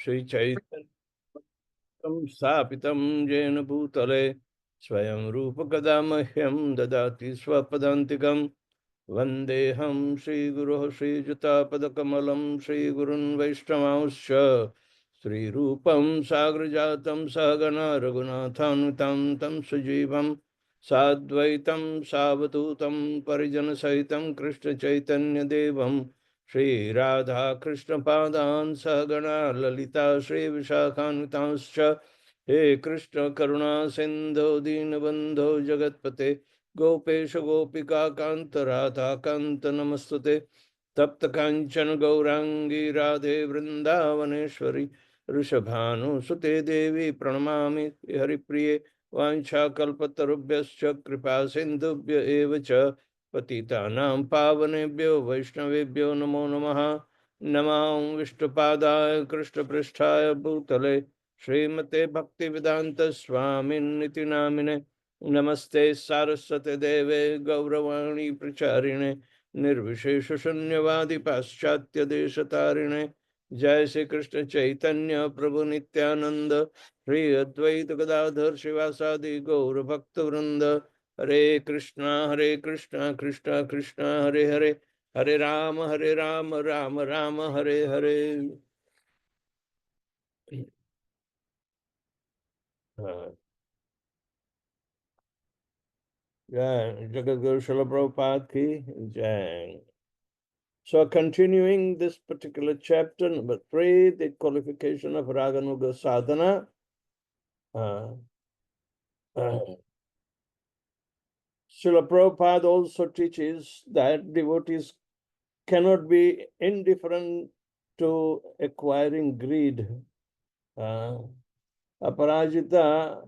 Shri Chaitanya Sapitam Jena Bhutale Swayam Rupa Kadamahyam Dadati Swapadantikam Vandeham Shri Guru Shri Juta Padakamalam Shri Gurun Vaishnavauscha Sri Rupam Sagrajatam Sagana Raghunathanutam Tam Sujivam Sadvaitam Savadutam Parijana Sahitam Krishna Chaitanya Devam Shri Radha Krishna Padan Sagana Lalita Shri Vishakhanutanscha He Krishna Karuna Sindhu Dinabandho Jagatpate Gopesh Gopika Kanta Radha Kanta Namastute Tapta Kanchan Gaurangi Radhe Vrindavaneshwari Rishabhanu Sute Devi Pranamami Haripriye Vancha Kalpatarubhyascha Kripa Sindhubhya Evacha Patitanam Pavanebhyo Vaishnavebhyo Namo Namaha Namam Vishnupadaya Krishna Pristhaya Bhutale Srimate Bhaktivedanta Swamin Niti Namine Namaste Saraswate Deve Gauravani Pracharine Nirvishesha Shunyavadi Paschatya Deshatarine Jai Shri Krishna Chaitanya Prabhu Nityananda Shri Advaita Gadadhar Shivasadi Gaura Bhakta Vrinda Hare Krishna Krishna Krishna Hare Hare Hare Rama Rama Rama Hare Hare. Jai Jagat Guru Srila Prabhupada ki Jai. So continuing this particular chapter, number 3, the qualification of Raganuga Sadhana. Srila Prabhupada also teaches that devotees cannot be indifferent to acquiring greed. Aparajita,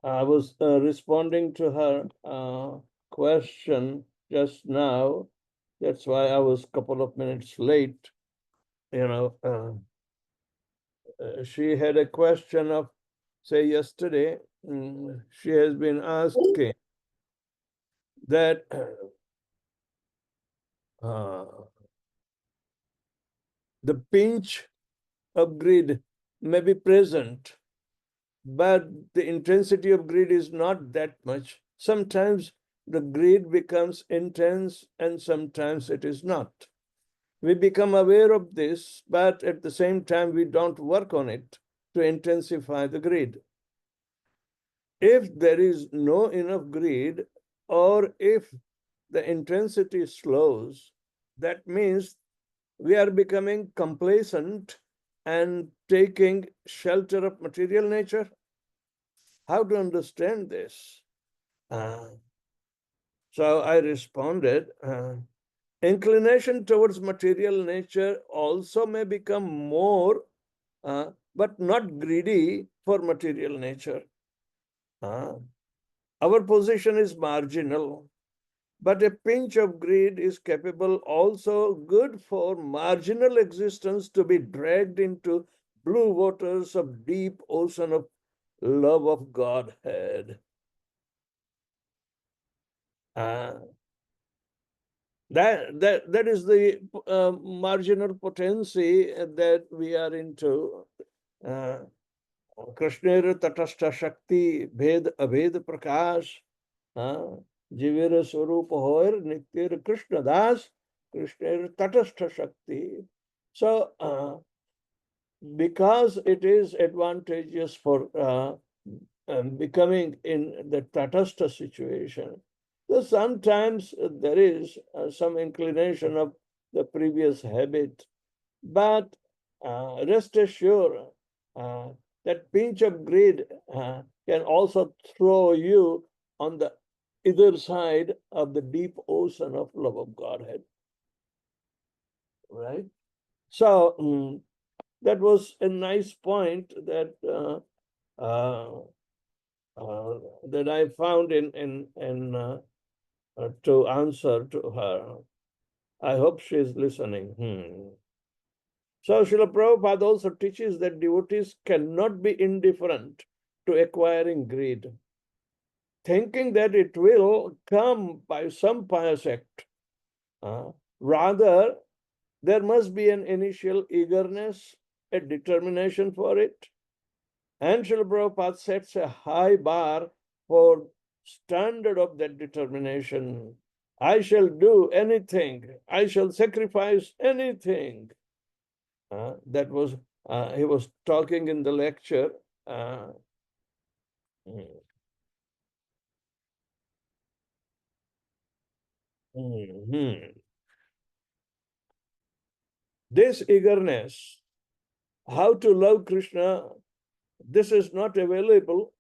I was responding to her question just now. That's why I was a couple of minutes late. She had a question of, say, yesterday. She has been asking that the pinch of greed may be present, but the intensity of greed is not that much. Sometimes the greed becomes intense and sometimes it is not. We become aware of this, but at the same time, we don't work on it to intensify the greed. If there is no enough greed, or if the intensity slows, that means we are becoming complacent and taking shelter of material nature. How to understand this? So I responded, inclination towards material nature also may become more, but not greedy for material nature. Our position is marginal, but a pinch of greed is capable also good for marginal existence to be dragged into blue waters of deep ocean of love of Godhead. That is the marginal potency that we are into. Krishnera tatastha shakti bhed abhed prakash jivera swarup hoir nityera Krishna das Krishnera tatastha shakti. So because it is advantageous for becoming in the tatastha situation, so sometimes there is some inclination of the previous habit, but rest assured that pinch of greed can also throw you on the either side of the deep ocean of love of Godhead. Right? So that was a nice point that that I found in to answer to her. I hope she is listening. So Srila Prabhupada also teaches that devotees cannot be indifferent to acquiring greed, thinking that it will come by some pious act. Rather, there must be an initial eagerness a determination for it. And Srila Prabhupada sets a high bar for standard of that determination. I shall do anything. I shall sacrifice anything. That was, he was talking in the lecture. This eagerness, how to love Krishna, this is not available,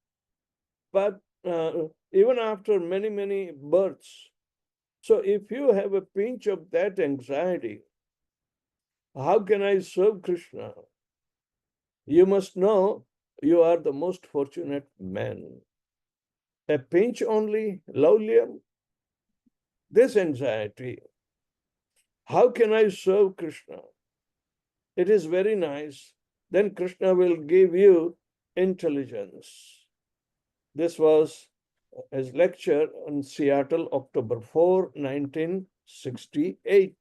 but even after many, many births. So if you have a pinch of that anxiety, how can I serve Krishna? You must know you are the most fortunate man. A pinch only, Laulyam, this anxiety, how can I serve Krishna? It is very nice. Then Krishna will give you intelligence. This was his lecture in Seattle, October 4, 1968.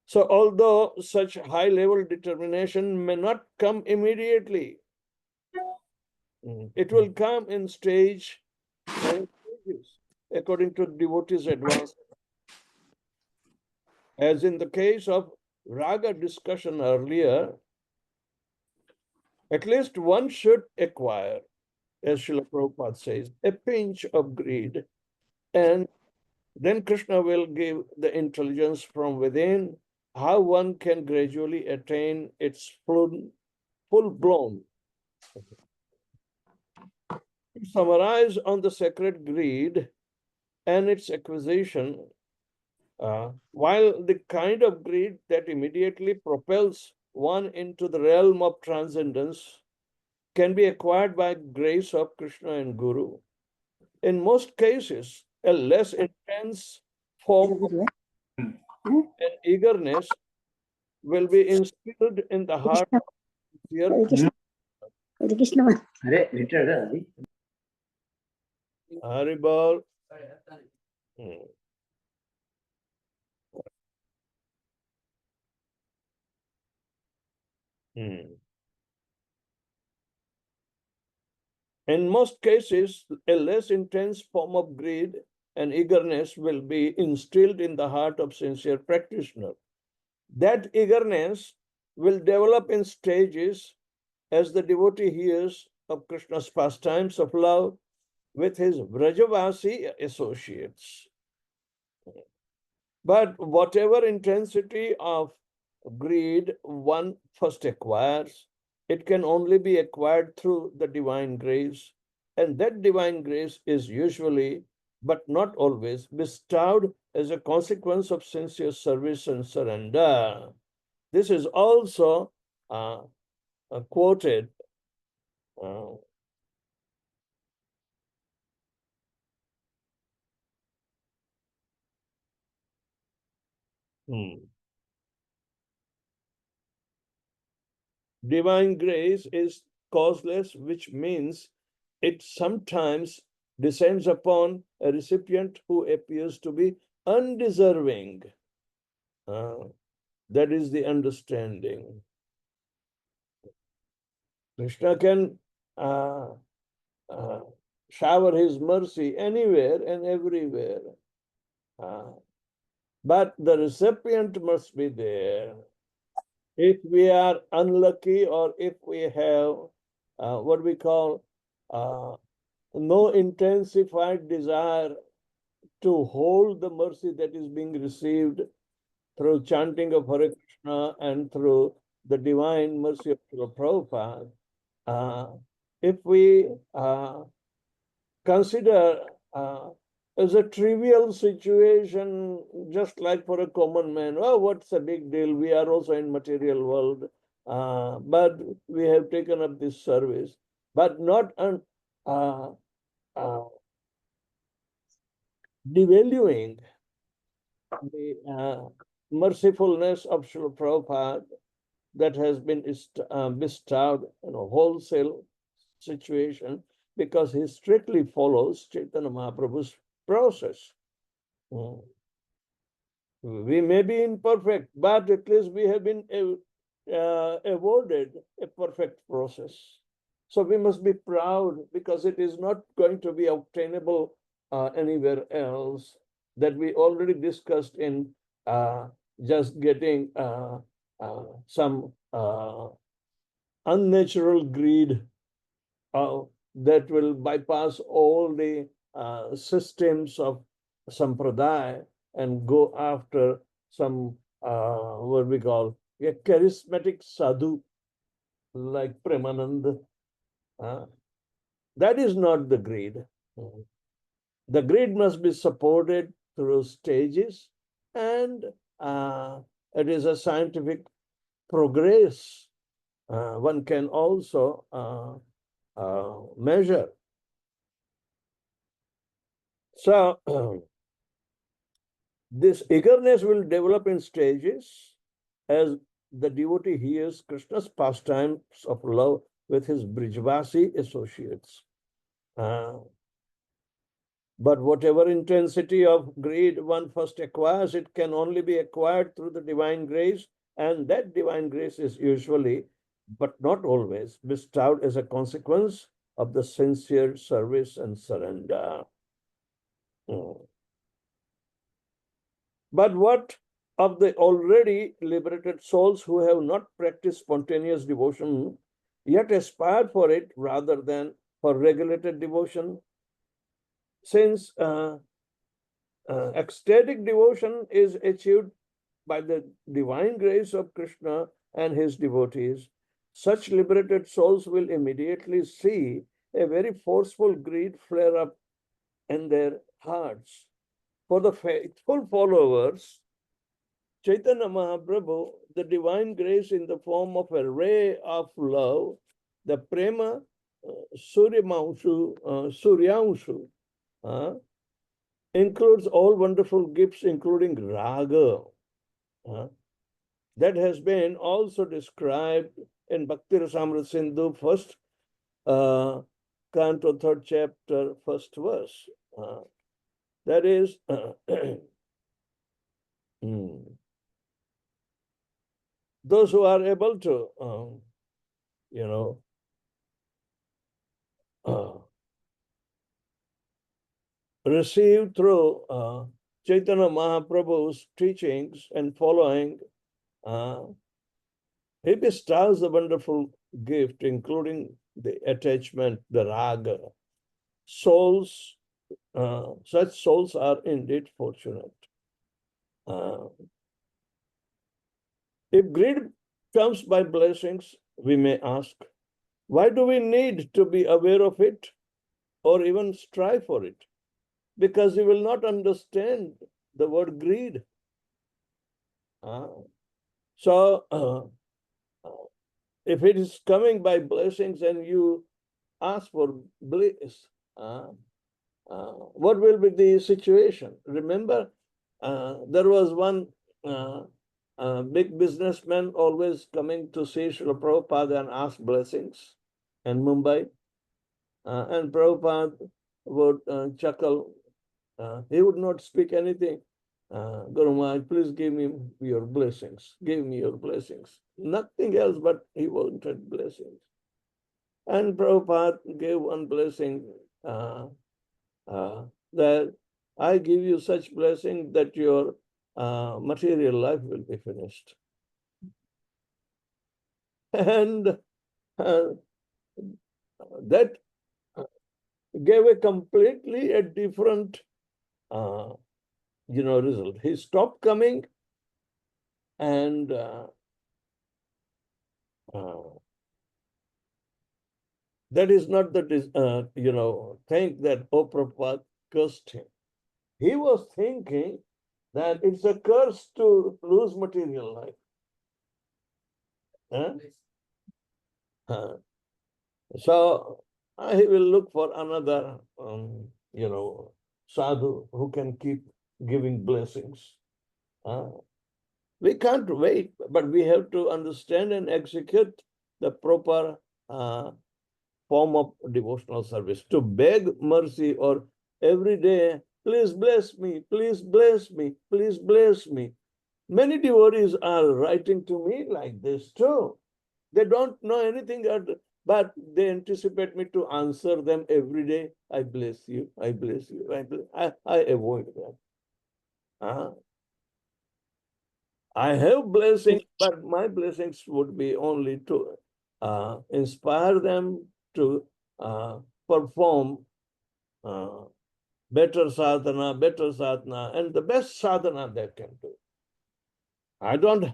So although such high-level determination may not come immediately, it will come in stages according to devotees' advance. As in the case of raga discussion earlier, at least one should acquire, as Srila Prabhupada says, a pinch of greed, and then Krishna will give the intelligence from within how one can gradually attain its full-blown. To summarize on the sacred greed and its acquisition, while the kind of greed that immediately propels one into the realm of transcendence can be acquired by grace of Krishna and Guru, in most cases, a less intense form of and eagerness will be instilled in the heart of fear. Haribol. In most cases, a less intense form of greed and eagerness will be instilled in the heart of sincere practitioner. That eagerness will develop in stages as the devotee hears of Krishna's pastimes of love with his Vrajavasi associates. But whatever intensity of greed one first acquires, it can only be acquired through the divine grace. And that divine grace is usually, but not always, bestowed as a consequence of sincere service and surrender. This is also quoted Divine grace is causeless, which means it sometimes descends upon a recipient who appears to be undeserving. That is the understanding. Krishna can shower his mercy anywhere and everywhere. But the recipient must be there. If we are unlucky, or if we have what we call no intensified desire to hold the mercy that is being received through chanting of Hare Krishna and through the divine mercy of Srila Prabhupada, if we consider as a trivial situation, just like for a common man, oh, what's the big deal? We are also in material world, but we have taken up this service, but not devaluing the mercifulness of Srila Prabhupada that has been bestowed in a wholesale situation, because he strictly follows Chaitanya Mahaprabhu's process. We may be imperfect, but at least we have been awarded a perfect process. So we must be proud, because it is not going to be obtainable anywhere else, that we already discussed in just getting some unnatural greed that will bypass all the systems of sampradaya and go after some what we call a charismatic sadhu like Premanand. That is not the greed. The greed must be supported through stages, and it is a scientific progress. One can also measure. So this eagerness will develop in stages as the devotee hears Krishna's pastimes of love with his Brijvasi associates. But whatever intensity of greed one first acquires, it can only be acquired through the divine grace, and that divine grace is usually, but not always, bestowed as a consequence of the sincere service and surrender. But what of the already liberated souls who have not practiced spontaneous devotion, yet aspired for it rather than for regulated devotion? Since ecstatic devotion is achieved by the divine grace of Krishna and his devotees, such liberated souls will immediately see a very forceful greed flare up in their hearts. For the faithful followers, Chaitanya Mahaprabhu, the divine grace in the form of a ray of love, the prema suryanshu, includes all wonderful gifts, including raga. That has been also described in Bhakti Rasamrita Sindhu, first canto, third chapter, first verse. That is, those who are able to, receive through Chaitanya Mahaprabhu's teachings and following, he bestows a wonderful gift, including the attachment, the raga. Souls, such souls are indeed fortunate. If greed comes by blessings, we may ask, why do we need to be aware of it or even strive for it? Because you will not understand the word greed. So, if it is coming by blessings and you ask for bliss, what will be the situation? Remember, there was one big businessman always coming to see Srila Prabhupada and ask blessings in Mumbai. And Prabhupada would chuckle. He would not speak anything. Guru Maharaj, please give me your blessings. Give me your blessings. Nothing else, but he wanted blessings. And Prabhupada gave one blessing that I give you such blessing that your material life will be finished. And that gave a completely a different result. He stopped coming, and that is not the thing that Prabhupada cursed him. He was thinking that it's a curse to lose material life. So he will look for another, sadhu who can keep giving blessings. We can't wait, but we have to understand and execute the proper form of devotional service. To beg mercy or every day, please bless me, please bless me, please bless me, Many devotees are writing to me like this too. They don't know anything, but they anticipate me to answer them every day. I bless you, I bless you, I avoid that. I have blessings, but my blessings would be only to inspire them to perform uh, better sadhana, and the best sadhana they can do. I don't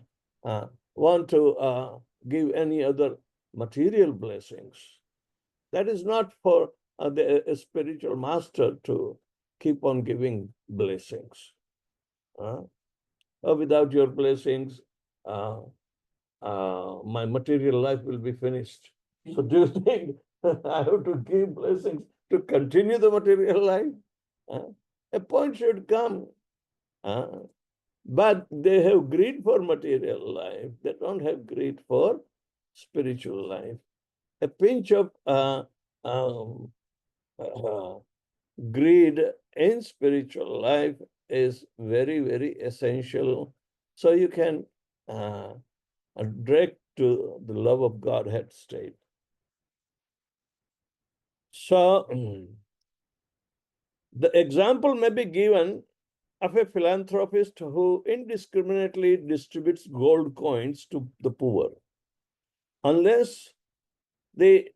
want to give any other material blessings. That is not for a spiritual master to keep on giving blessings. Without your blessings, my material life will be finished. So do you think I have to give blessings to continue the material life? A point should come. But they have greed for material life. They don't have greed for spiritual life. A pinch of um, uh, greed in spiritual life is very, very essential. So you can direct to the love of Godhead state. So the example may be given of a philanthropist who indiscriminately distributes gold coins to the poor. Unless the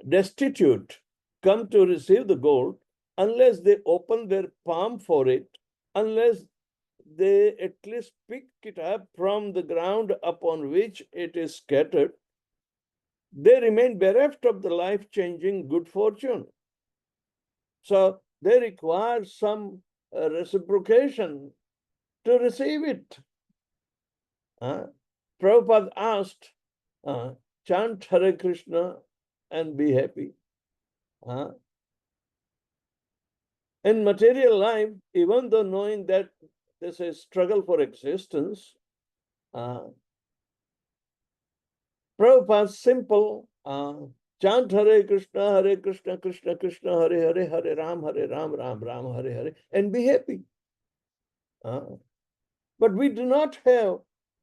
destitute come to receive the gold, unless they open their palm for it, unless they at least pick it up from the ground upon which it is scattered, they remain bereft of the life-changing good fortune. So they require some reciprocation to receive it. Prabhupada asked, chant Hare Krishna and be happy. In material life, even though knowing that there's a struggle for existence, Prabhupada's simple chant Hare Krishna, Krishna Krishna, Hare Hare, Hare Ram, Ram Ram, Hare Hare, and be happy. But we do not have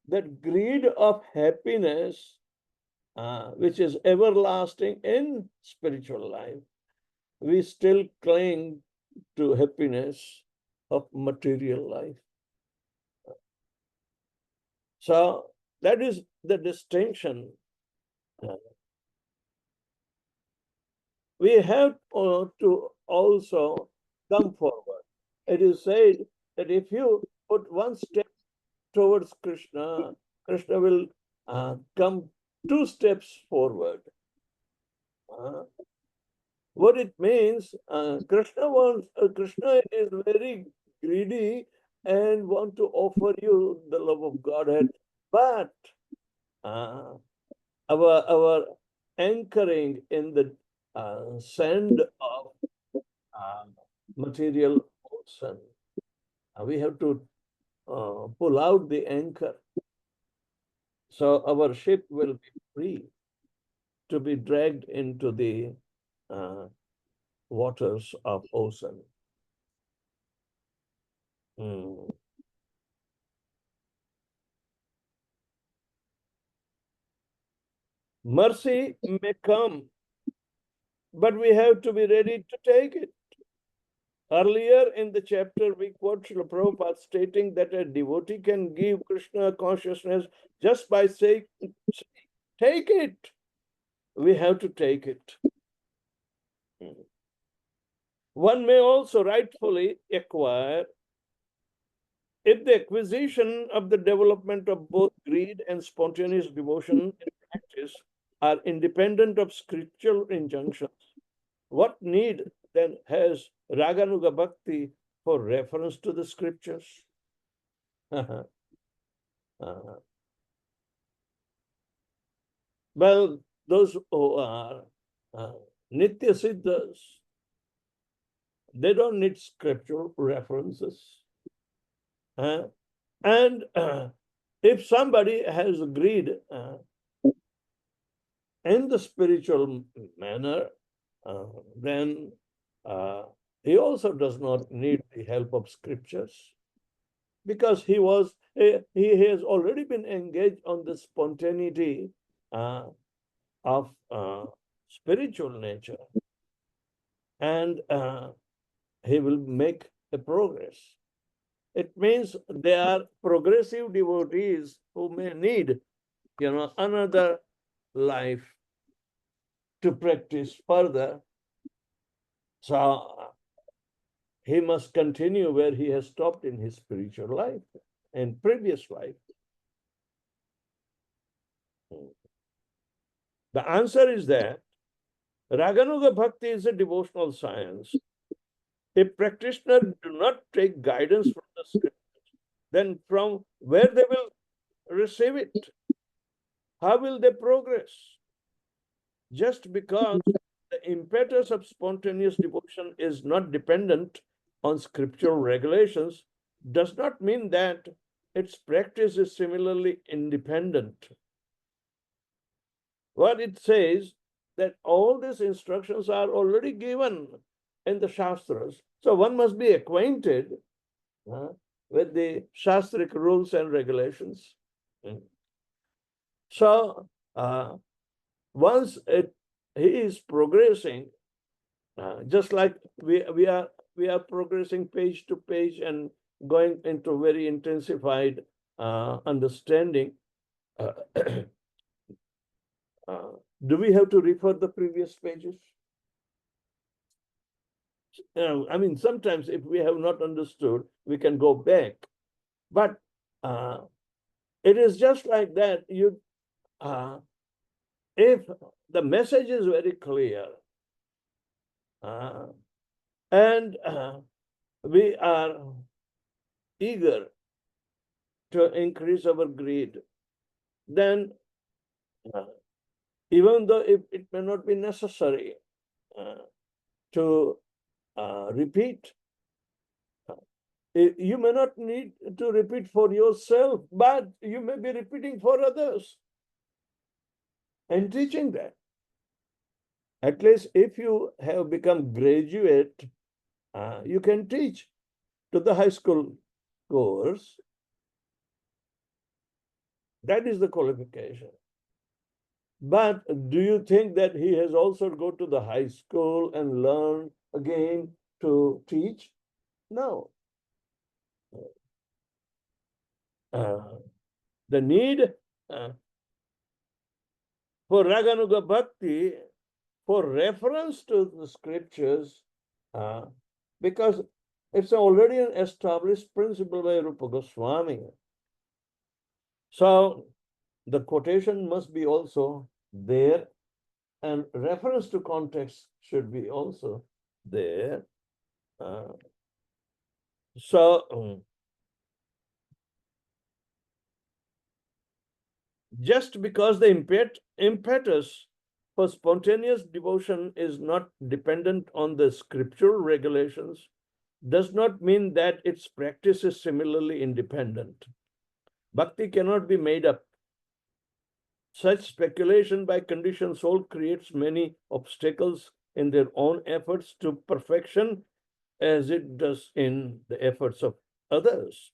that greed of happiness, which is everlasting in spiritual life. We still cling to happiness of material life. So that is the distinction. We have to also come forward. It is said that if you put one step towards Krishna, Krishna will come 2 steps forward. What it means, Krishna is very greedy and want to offer you the love of Godhead, but our anchoring in the sand of material ocean, we have to pull out the anchor, so our ship will be free to be dragged into the waters of ocean. Mercy may come, but we have to be ready to take it. Earlier in the chapter, we quote Srila Prabhupada stating that a devotee can give Krishna consciousness just by saying, take it. We have to take it. One may also rightfully acquire if the acquisition of the development of both greed and spontaneous devotion in practice are independent of scriptural injunctions. What need then has Raganuga Bhakti for reference to the scriptures? Well, those who are Nitya Siddhas, they don't need scriptural references. And if somebody has greed in the spiritual manner, then he also does not need the help of scriptures, because he was he has already been engaged on the spontaneity of spiritual nature, and he will make a progress. It means they are progressive devotees who may need, another life to practice further. So he must continue where he has stopped in his spiritual life and previous life. The answer is that Raganuga Bhakti is a devotional science. If practitioners do not take guidance from the scriptures, then from where they will receive it? How will they progress? Just because the impetus of spontaneous devotion is not dependent on scriptural regulations does not mean that its practice is similarly independent. What it says that all these instructions are already given in the Shastras. So one must be acquainted with the Shastric rules and regulations. So once he is progressing, just like we are progressing page to page and going into very intensified understanding. Do we have to refer the previous pages? I mean, sometimes if we have not understood, we can go back. But it is just like that. If the message is very clear, and we are eager to increase our greed, then even though it may not be necessary to repeat, you may not need to repeat for yourself, but you may be repeating for others and teaching that. At least if you have become graduate, you can teach to the high school course. That is the qualification. But do you think that he has also go to the high school and learn again to teach? No. The need for Raganuga Bhakti, for reference to the scriptures, because it's already an established principle by Rupa Goswami. So the quotation must be also there, and reference to context should be also there. Just because the impetus for spontaneous devotion is not dependent on the scriptural regulations does not mean that its practice is similarly independent. Bhakti cannot be made up. Such speculation by conditioned soul creates many obstacles in their own efforts to perfection as it does in the efforts of others.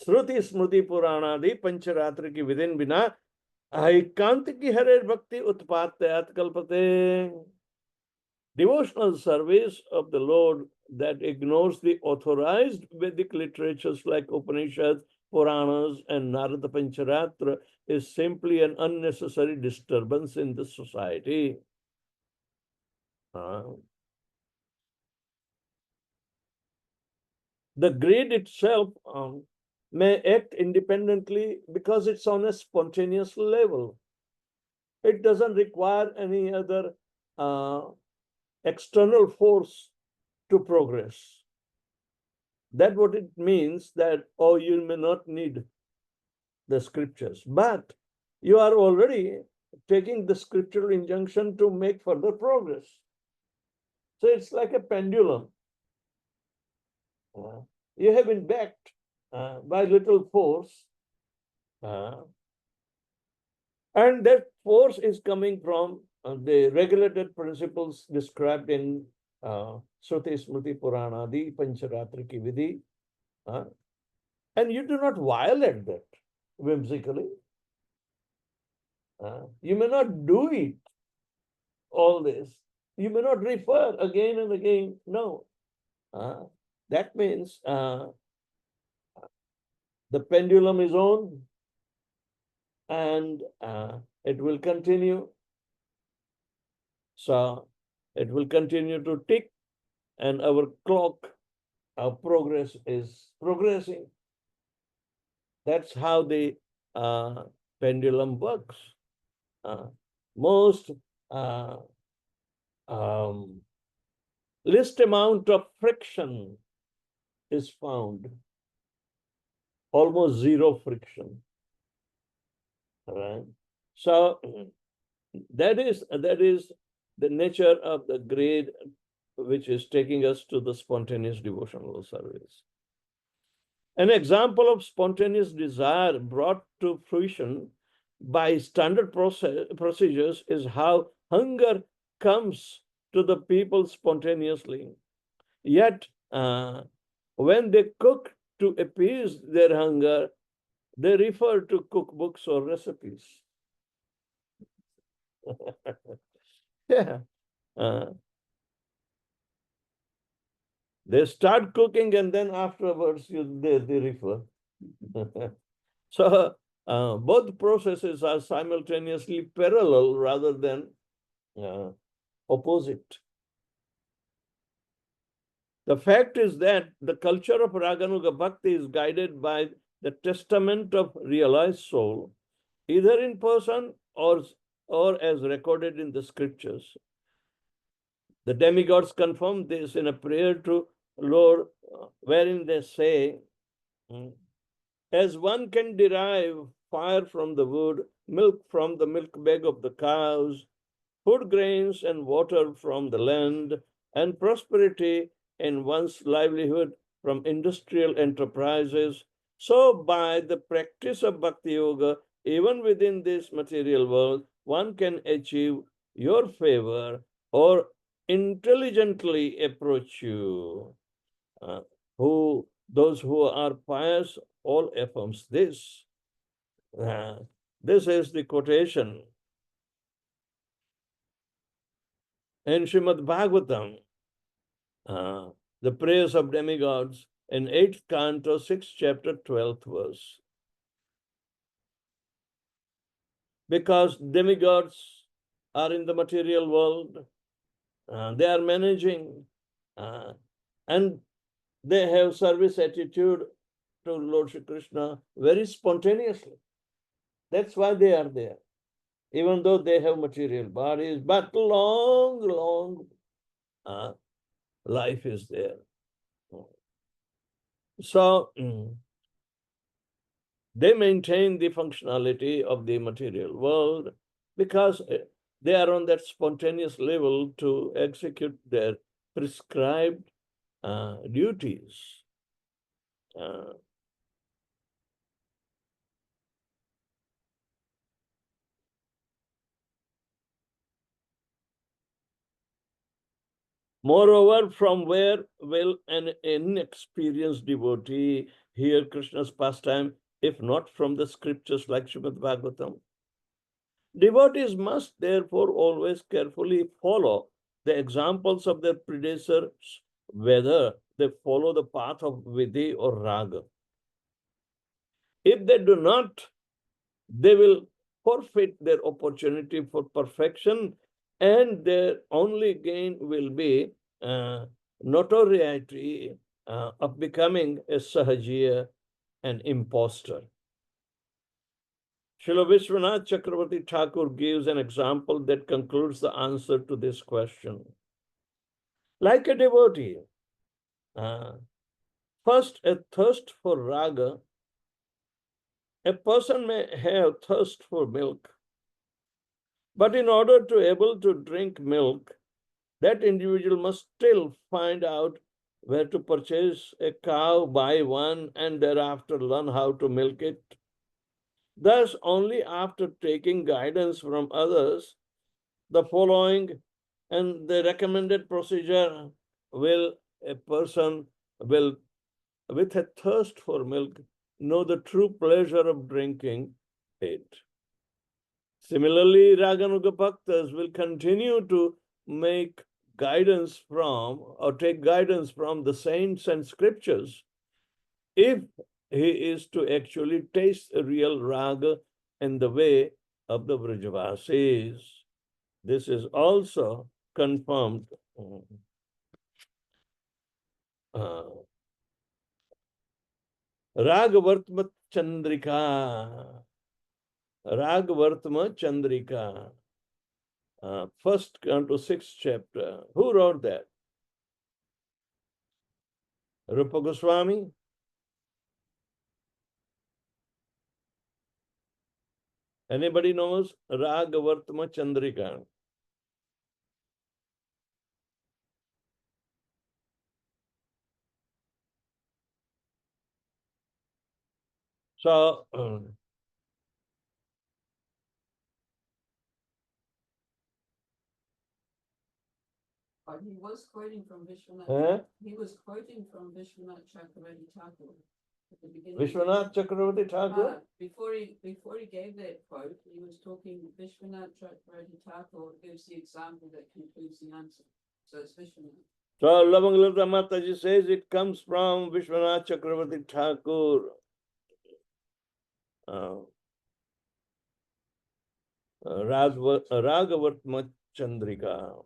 श्रुति स्मृति पुराणादि पंचरात्र की विधिन बिना एकांत की हरे भक्ति उत्पादयात कल्पते. Devotional service of the Lord that ignores the authorized Vedic literatures like Upanishads, Puranas, and Narada Pancharatra is simply an unnecessary disturbance in the society. The greed itself may act independently because it's on a spontaneous level. It doesn't require any other external force to progress. That's what it means that, oh, you may not need the scriptures, but you are already taking the scriptural injunction to make further progress. So it's like a pendulum. You have been backed by little force, and that force is coming from the regulated principles described in Shruti Smriti Purana, the Pancharatra ki Vidhi. And you do not violate that whimsically. You may not do it, all this. You may not refer again and again. No. That means the pendulum is on, and it will continue. So it will continue to tick, and our clock, our progress is progressing. That's how the pendulum works. Most least amount of friction is found, almost zero friction. Right? So that is the nature of the grade which is taking us to the spontaneous devotional service. An example of spontaneous desire brought to fruition by standard procedures is how hunger comes to the people spontaneously. Yet, when they cook to appease their hunger, they refer to cookbooks or recipes. Yeah. They start cooking and then afterwards they refer. So both processes are simultaneously parallel rather than opposite. The fact is that the culture of Raganuga Bhakti is guided by the testament of realized soul, either in person or as recorded in the scriptures. The demigods confirm this in a prayer to Lord, wherein they say, as one can derive fire from the wood, milk from the milk bag of the cows, food grains and water from the land, and prosperity in one's livelihood from industrial enterprises, so by the practice of Bhakti Yoga, even within this material world, one can achieve your favor or intelligently approach you. Those who are pious all affirms this. This is the quotation in Srimad Bhagavatam, the prayers of demigods in 8th canto, 6th chapter, 12th verse. Because demigods are in the material world, they are managing, and they have service attitude to Lord Shri Krishna very spontaneously. That's why they are there, even though they have material bodies, but long life is there. So they maintain the functionality of the material world because they are on that spontaneous level to execute their prescribed duties. Moreover, from where will an inexperienced devotee hear Krishna's pastime, if not from the scriptures like Srimad Bhagavatam? Devotees must therefore always carefully follow the examples of their predecessors, whether they follow the path of Vidhi or Raga. If they do not, they will forfeit their opportunity for perfection, and their only gain will be notoriety of becoming a sahajiya, an impostor. Srila Vishwanath Chakravarti Thakur gives an example that concludes the answer to this question. Like a devotee, first a thirst for raga, a person may have thirst for milk, but in order to be able to drink milk, that individual must still find out where to purchase a cow, buy one, and thereafter learn how to milk it. Thus, only after taking guidance from others, the following and the recommended procedure will a person will, with a thirst for milk, know the true pleasure of drinking it. Similarly, Raganuga Bhaktas will continue to make guidance from or take guidance from the saints and scriptures if he is to actually taste a real raga in the way of the Vrajavasis. This is also confirmed. Ragavartma Chandrika. Ragavartma Chandrika. First canto, sixth chapter. Who wrote that? Rupa Goswami? Anybody knows Ragavartma Chandrika? So, he was quoting from Vishwanath. He was quoting from Vishwanath Chakravarti Thakur at the beginning. Vishwanath Chakravarti Thakur? Before he gave that quote, he was talking. Vishwanath Chakravarti Thakur gives the example that concludes the answer. So it's Vishwanath. So Lavangalata Mataji says it comes from Vishwanath Chakravarti Thakur. Ragavartma Chandrika.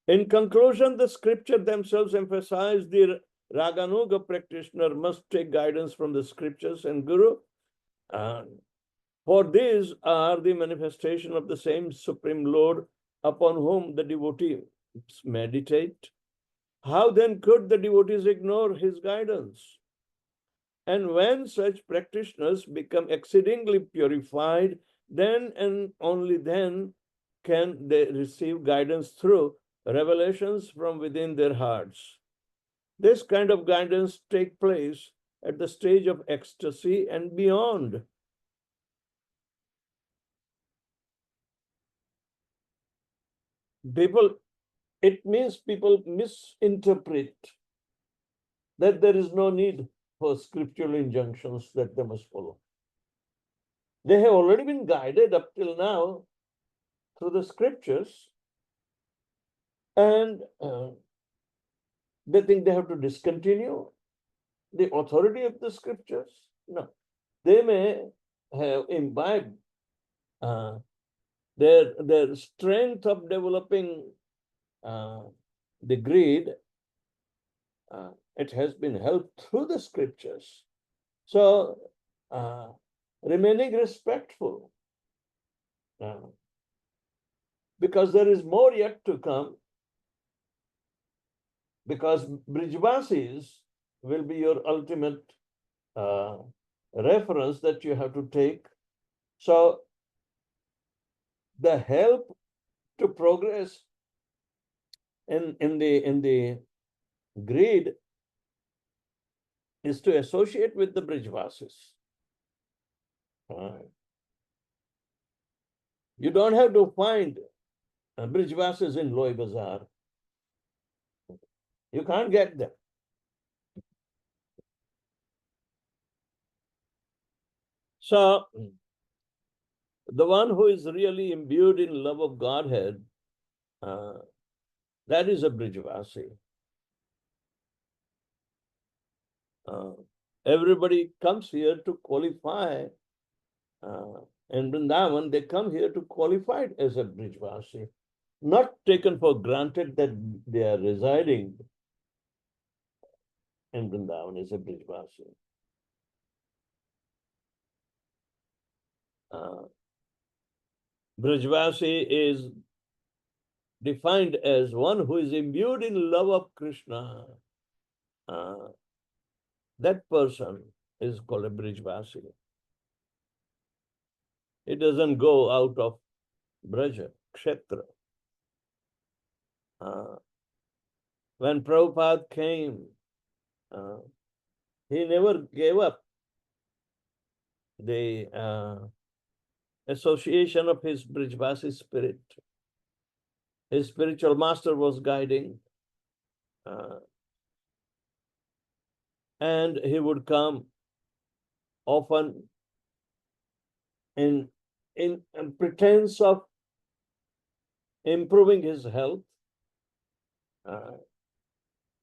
In conclusion, the scripture themselves emphasize the Raganuga practitioner must take guidance from the scriptures and Guru. For these are the manifestation of the same Supreme Lord upon whom the devotees meditate. How then could the devotees ignore his guidance? And when such practitioners become exceedingly purified, then and only then can they receive guidance through revelations from within their hearts. This kind of guidance takes place at the stage of ecstasy and beyond. It means people misinterpret that there is no need for scriptural injunctions that they must follow. They have already been guided up till now through the scriptures, and they think they have to discontinue the authority of the scriptures. No, they may have imbibed their strength of developing the greed. It has been helped through the scriptures. So, remaining respectful, because there is more yet to come, because Brijvasis will be your ultimate reference that you have to take. So, the help to progress in the greed is to associate with the Brijvasis. You don't have to find Brijvasis in Loi Bazaar. You can't get them. So, the one who is really imbued in love of Godhead, that is a Brijvasi. Everybody comes here to qualify. In Vrindavan, they come here to qualify as a Brijvasi, not taken for granted that they are residing in Vrindavan as a Brijvasi. Brijvasi is defined as one who is imbued in love of Krishna. That person is called a Brijvasi. It doesn't go out of Braja, Kshetra. When Prabhupada came, he never gave up the association of his Brijvasi spirit. his spiritual master was guiding, and he would come often in pretense of improving his health,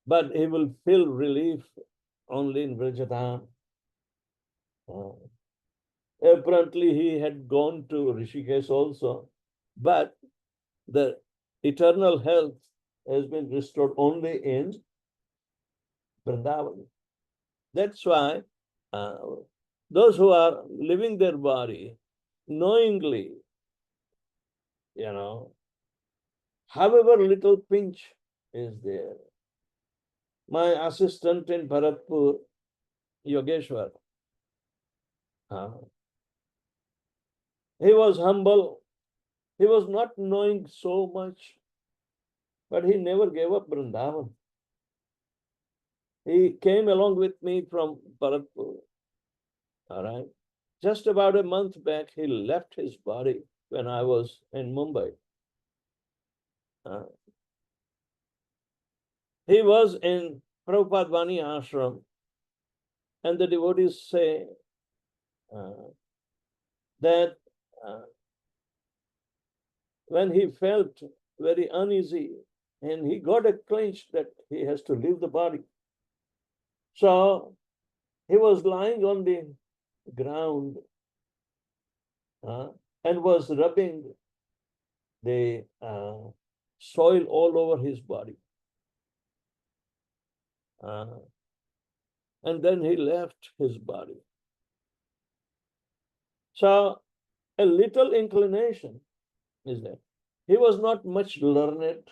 but he will feel relief only in Vrajadham. Apparently, he had gone to Rishikesh also, but the eternal health has been restored only in Vrindavan. That's why those who are living their body knowingly, however little pinch is there. My assistant in Bharatpur, Yogeshwar, he was humble. He was not knowing so much, but he never gave up Vrindavan. He came along with me from Bharatpur. All right. Just about a month back, he left his body when I was in Mumbai. He was in Prabhupada Vani ashram, and the devotees say that when he felt very uneasy and he got a clinch that he has to leave the body. So he was lying on the ground and was rubbing the soil all over his body. And then he left his body. So a little inclination is there. He was not much learned,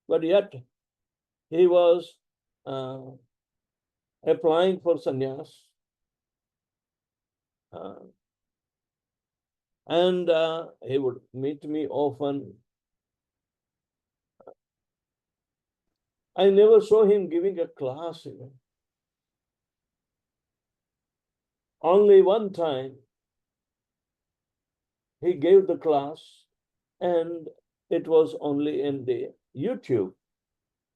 but yet he was applying for sannyas. And he would meet me often. I never saw him giving a class even. Only one time he gave the class, and it was only in the YouTube.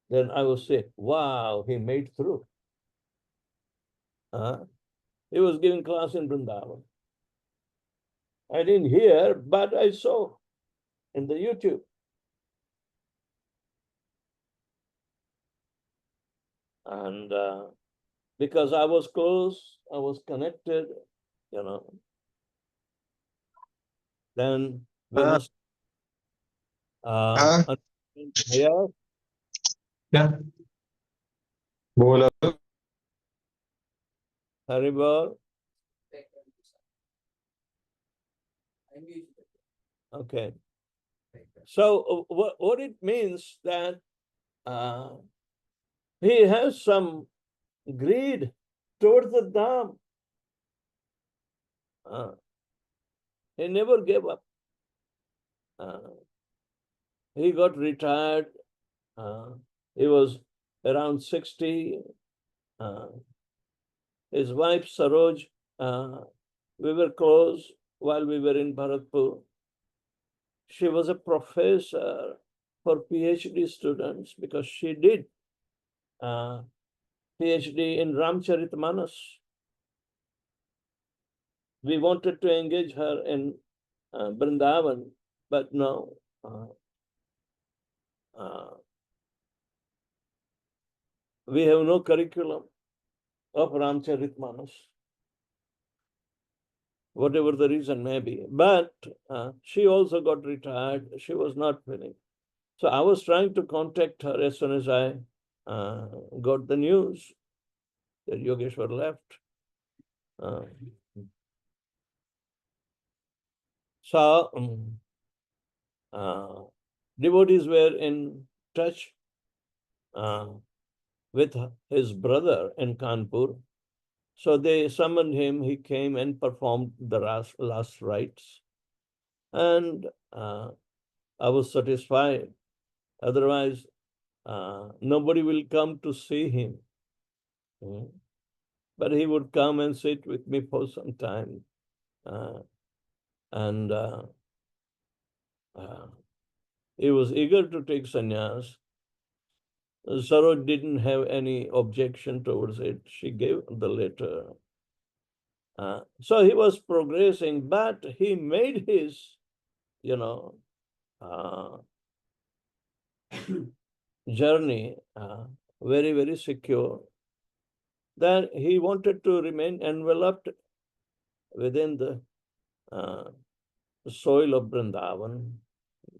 Then I would say, wow, he made through. He was giving class in Vrindavan. I didn't hear, but I saw in the YouTube. And because I was close, I was connected, then we must yeah. Yeah. बोलो. Haribol. Okay. So what it means that he has some greed towards the Dham. He never gave up. He got retired. He was around 60. His wife, Saroj, we were close while we were in Bharatpur. She was a professor for PhD students because she did PhD in Ramcharitmanas. We wanted to engage her in Vrindavan, but no. We have no curriculum of Ramcharitmanas, whatever the reason may be. But she also got retired. She was not feeling. So I was trying to contact her as soon as I got the news that Yogeshwar left. So devotees were in touch with his brother in Kanpur. So they summoned him. He came and performed the last rites. And I was satisfied. Otherwise, nobody will come to see him. But he would come and sit with me for some time. And He was eager to take sannyas. Saroj didn't have any objection towards it. She gave the letter. So he was progressing, but he made his, uh, journey very, very secure. Then he wanted to remain enveloped within the soil of Vrindavan.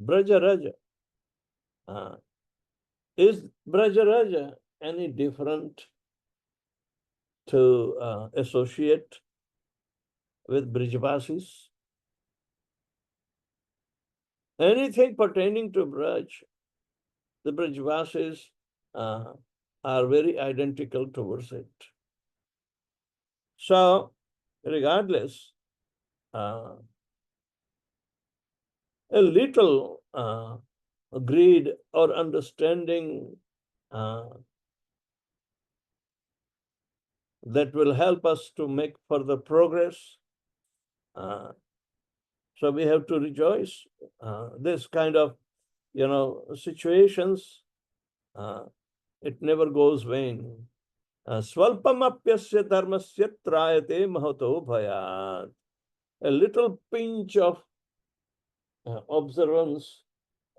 Brajaraja. Is Brajaraja any different to associate with Brijvasis? Anything pertaining to Braj, the Brijvasis are very identical towards it. So, regardless, a little greed or understanding that will help us to make further progress. So we have to rejoice. This kind of, situations, it never goes vain. Swalpamapyasya dharmasya trayate mahato bhayat. A little pinch of observance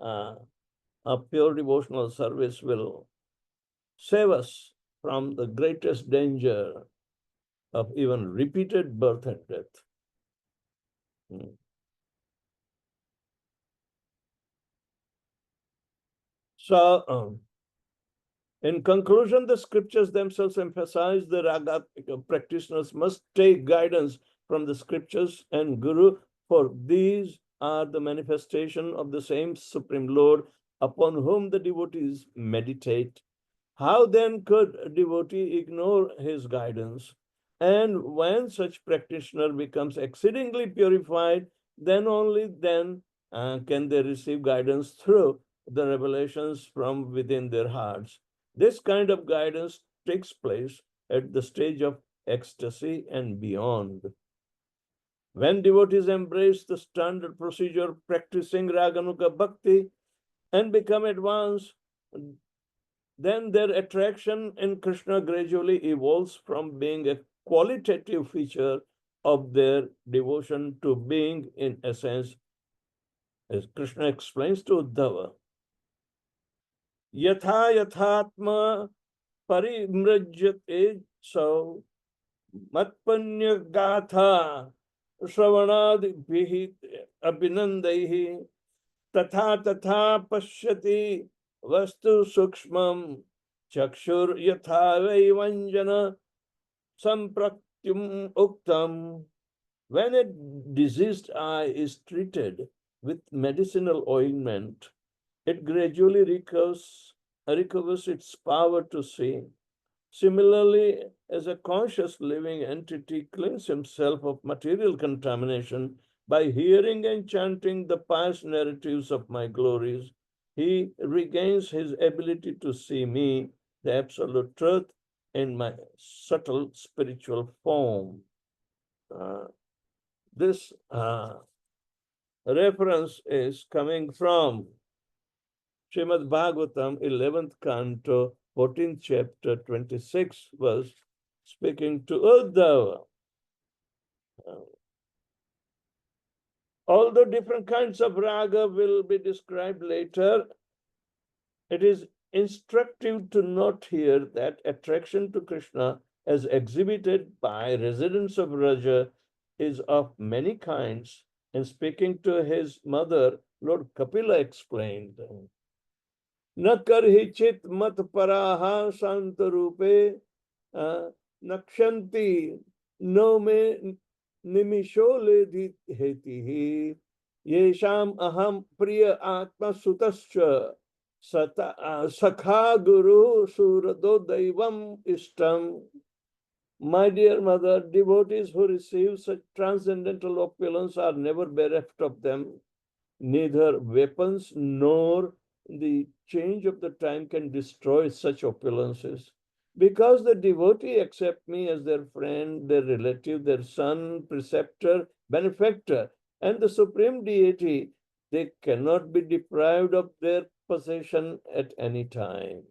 of pure devotional service will save us from the greatest danger of even repeated birth and death. So, in conclusion, the scriptures themselves emphasize the raga practitioners must take guidance from the scriptures and Guru, for these are the manifestation of the same Supreme Lord upon whom the devotees meditate. How then could a devotee ignore his guidance? And when such practitioner becomes exceedingly purified, then only then can they receive guidance through the revelations from within their hearts. This kind of guidance takes place at the stage of ecstasy and beyond. When devotees embrace the standard procedure practicing Raganuga Bhakti and become advanced, then their attraction in Krishna gradually evolves from being a qualitative feature of their devotion to being, in essence, as Krishna explains to Uddhava, Yatha yathatma parimrajyate so matpanya gatha shravanadibhihi abhinandaihi tatha tatha pashyati vastu sukshmam chakshur yatha vaivanjana sampratyum uktam. When a diseased eye is treated with medicinal ointment, it gradually recovers its power to see. Similarly, as a conscious living entity cleans himself of material contamination by hearing and chanting the pious narratives of my glories, he regains his ability to see me, the absolute truth, in my subtle spiritual form. This reference is coming from Srimad Bhagavatam, 11th canto, 14th chapter, 26 verse, speaking to Uddhava. Although different kinds of raga will be described later, it is instructive to note here that attraction to Krishna as exhibited by residents of Raja is of many kinds. And speaking to his mother, Lord Kapila explained, न करहिचित मत पराहा शांत रूपे नक्षंती no में निमिषोले हेति ही येषाम अहम प्रिय आत्मा सुतश्च सखा गुरु सुरदो Deivam इष्टम. My dear mother, devotees who receive such transcendental opulence are never bereft of them. Neither weapons nor the change of the time can destroy such opulences. Because the devotee accept me as their friend, their relative, their son, preceptor, benefactor, and the supreme deity, they cannot be deprived of their possession at any time.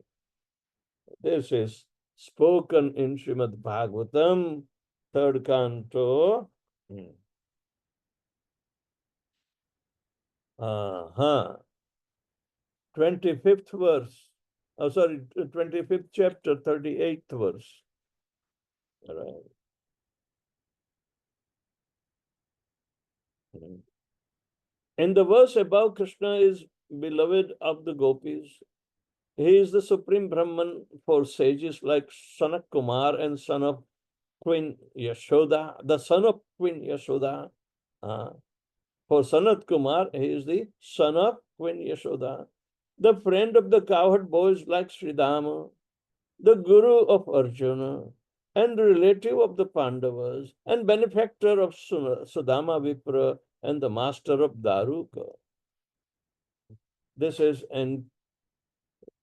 This is spoken in Srimad Bhagavatam, third canto. 25th verse. Oh, sorry, 25th chapter, 38th verse. All right. In the verse above, Krishna is beloved of the gopis. He is the supreme Brahman for sages like Sanak Kumar and son of Queen Yashoda, the son of Queen Yashoda. For Sanat Kumar, he is the son of Queen Yashoda, the friend of the cowherd boys like Sridhama, the guru of Arjuna, and the relative of the Pandavas, and benefactor of Sudama Vipra, and the master of Daruka. This is, and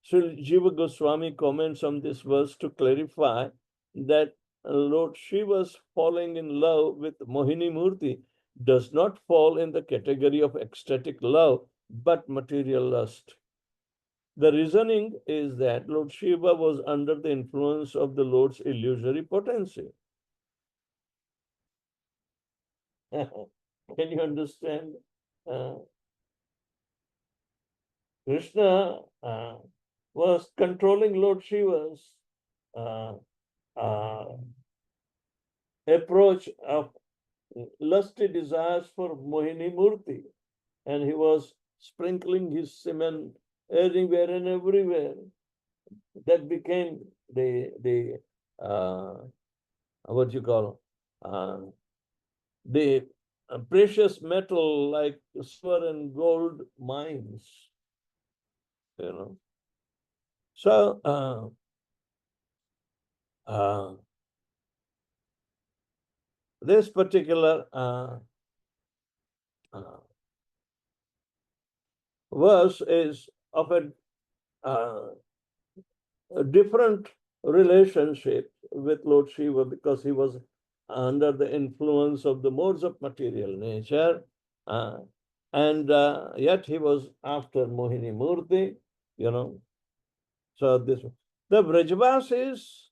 Sri Jiva Goswami comments on this verse to clarify that Lord Shiva's falling in love with Mohini Murti does not fall in the category of ecstatic love, but material lust. The reasoning is that Lord Shiva was under the influence of the Lord's illusory potency. Can you understand? Krishna was controlling Lord Shiva's uh, uh, approach of lusty desires for Mohini Murti, and he was sprinkling his semen anywhere and everywhere. That became the what you call the precious metal like silver and gold mines, you know. So this particular verse is of a different relationship with Lord Shiva because he was under the influence of the modes of material nature, and yet he was after Mohini Murti, you know. So this, the Vrajavasis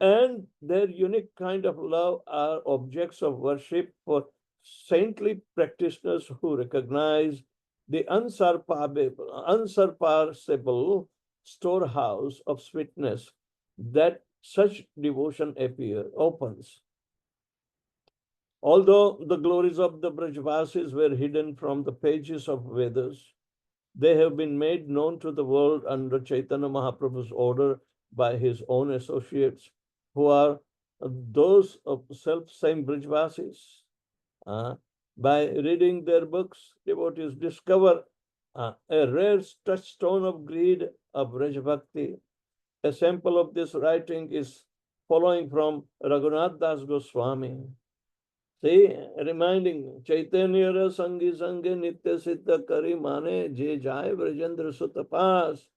and their unique kind of love are objects of worship for saintly practitioners who recognize the unsurpassable storehouse of sweetness that such devotion opens. Although the glories of the Brajvasis were hidden from the pages of Vedas, they have been made known to the world under Chaitanya Mahaprabhu's order by his own associates, who are those of self-same Brajvasis. By reading their books, devotees discover a rare touchstone of greed of Braj Bhakti. A sample of this writing is following from Raghunath Das Goswami. See, reminding Chaitanya Sangi Sangi Nitya Siddha Kari Mane Je Jai Vrajendra Sutapas.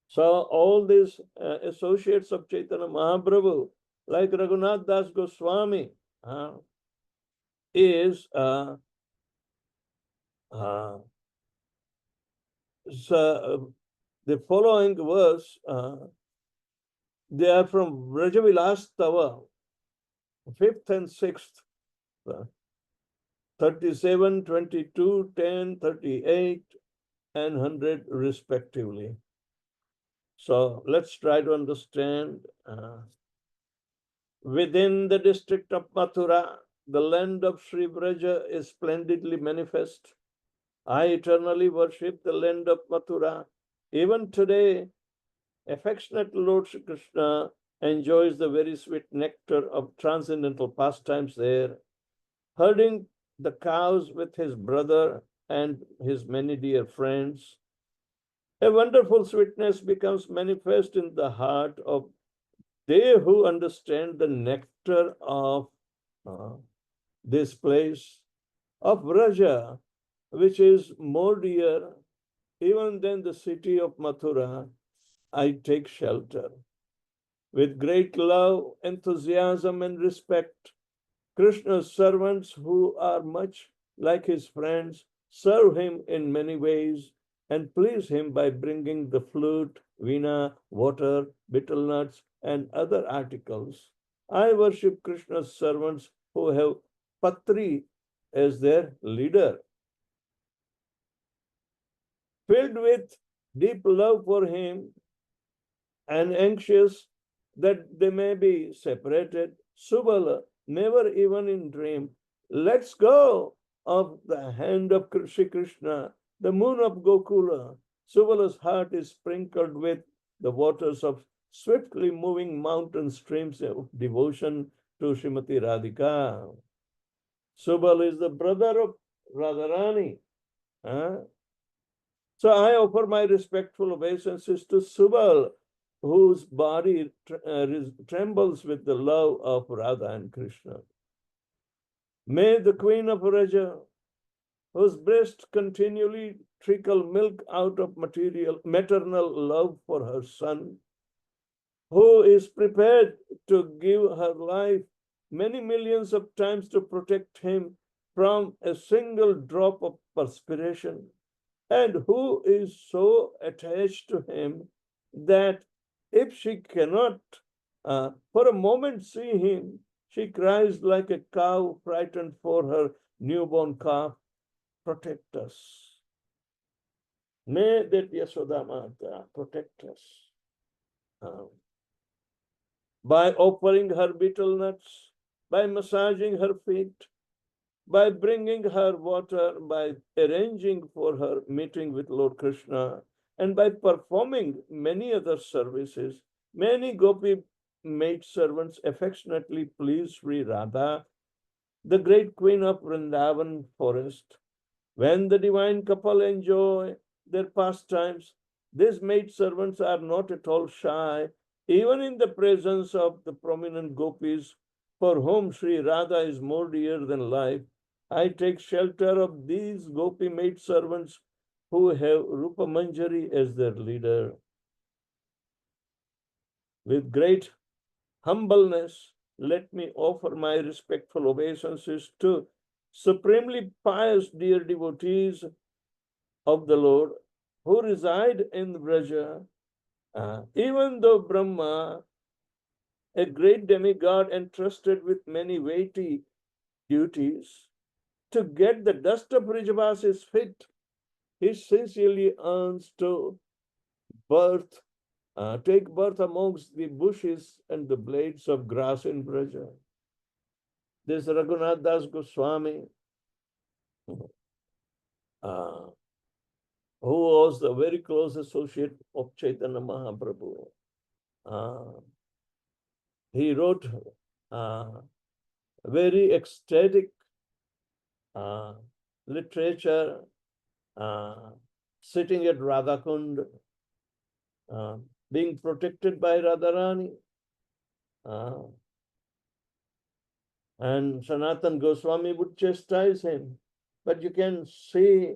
So all these associates of Chaitanya Mahaprabhu, like Raghunath Das Goswami, is so the following verse, they are from Vrajavilas Tava, 5th and 6th, 37, 22, 10, 38, and 100 respectively. So let's try to understand. Within the district of Mathura, the land of Sri Vraja is splendidly manifest. I eternally worship the land of Mathura. Even today, affectionate Lord Shri Krishna enjoys the very sweet nectar of transcendental pastimes there, herding the cows with his brother and his many dear friends. A wonderful sweetness becomes manifest in the heart of they who understand the nectar of this place of Vraja, which is more dear even than the city of Mathura. I take shelter. With great love, enthusiasm, and respect, Krishna's servants, who are much like his friends, serve him in many ways, and please him by bringing the flute, veena, water, betel nuts, and other articles. I worship Krishna's servants who have Patri as their leader. Filled with deep love for him and anxious that they may be separated, Subala, never even in dream, lets go of the hand of Shri Krishna, the moon of Gokula. Subala's heart is sprinkled with the waters of swiftly moving mountain streams of devotion to Srimati Radhika. Subal is the brother of Radharani. Huh? So I offer my respectful obeisances to Subal, whose body trembles with the love of Radha and Krishna. May the Queen of Raja, whose breast continually trickle milk out of maternal love for her son, who is prepared to give her life many millions of times to protect him from a single drop of perspiration, and who is so attached to him that if she cannot for a moment see him, she cries like a cow frightened for her newborn calf, protect us. May that Yashoda Mata protect us. By offering her betel nuts, by massaging her feet, by bringing her water, by arranging for her meeting with Lord Krishna, and by performing many other services, many gopi maid servants affectionately please Sri Radha, the great queen of Vrindavan forest. When the divine couple enjoy their pastimes, these maid servants are not at all shy, even in the presence of the prominent gopis for whom Sri Radha is more dear than life. I take shelter of these gopi maid servants who have Rupa Manjari as their leader. With great humbleness, let me offer my respectful obeisances to supremely pious dear devotees of the Lord who reside in Vraja. Even though Brahma, a great demigod entrusted with many weighty duties, to get the dust of Vrijavasa's feet, he sincerely earns to take birth amongst the bushes and the blades of grass in Vraja. This Raghunath Das Goswami, uh, who was the very close associate of Chaitanya Mahaprabhu, he wrote very ecstatic literature, sitting at Radhakund, being protected by Radharani. And Sanatan Goswami would chastise him. But you can see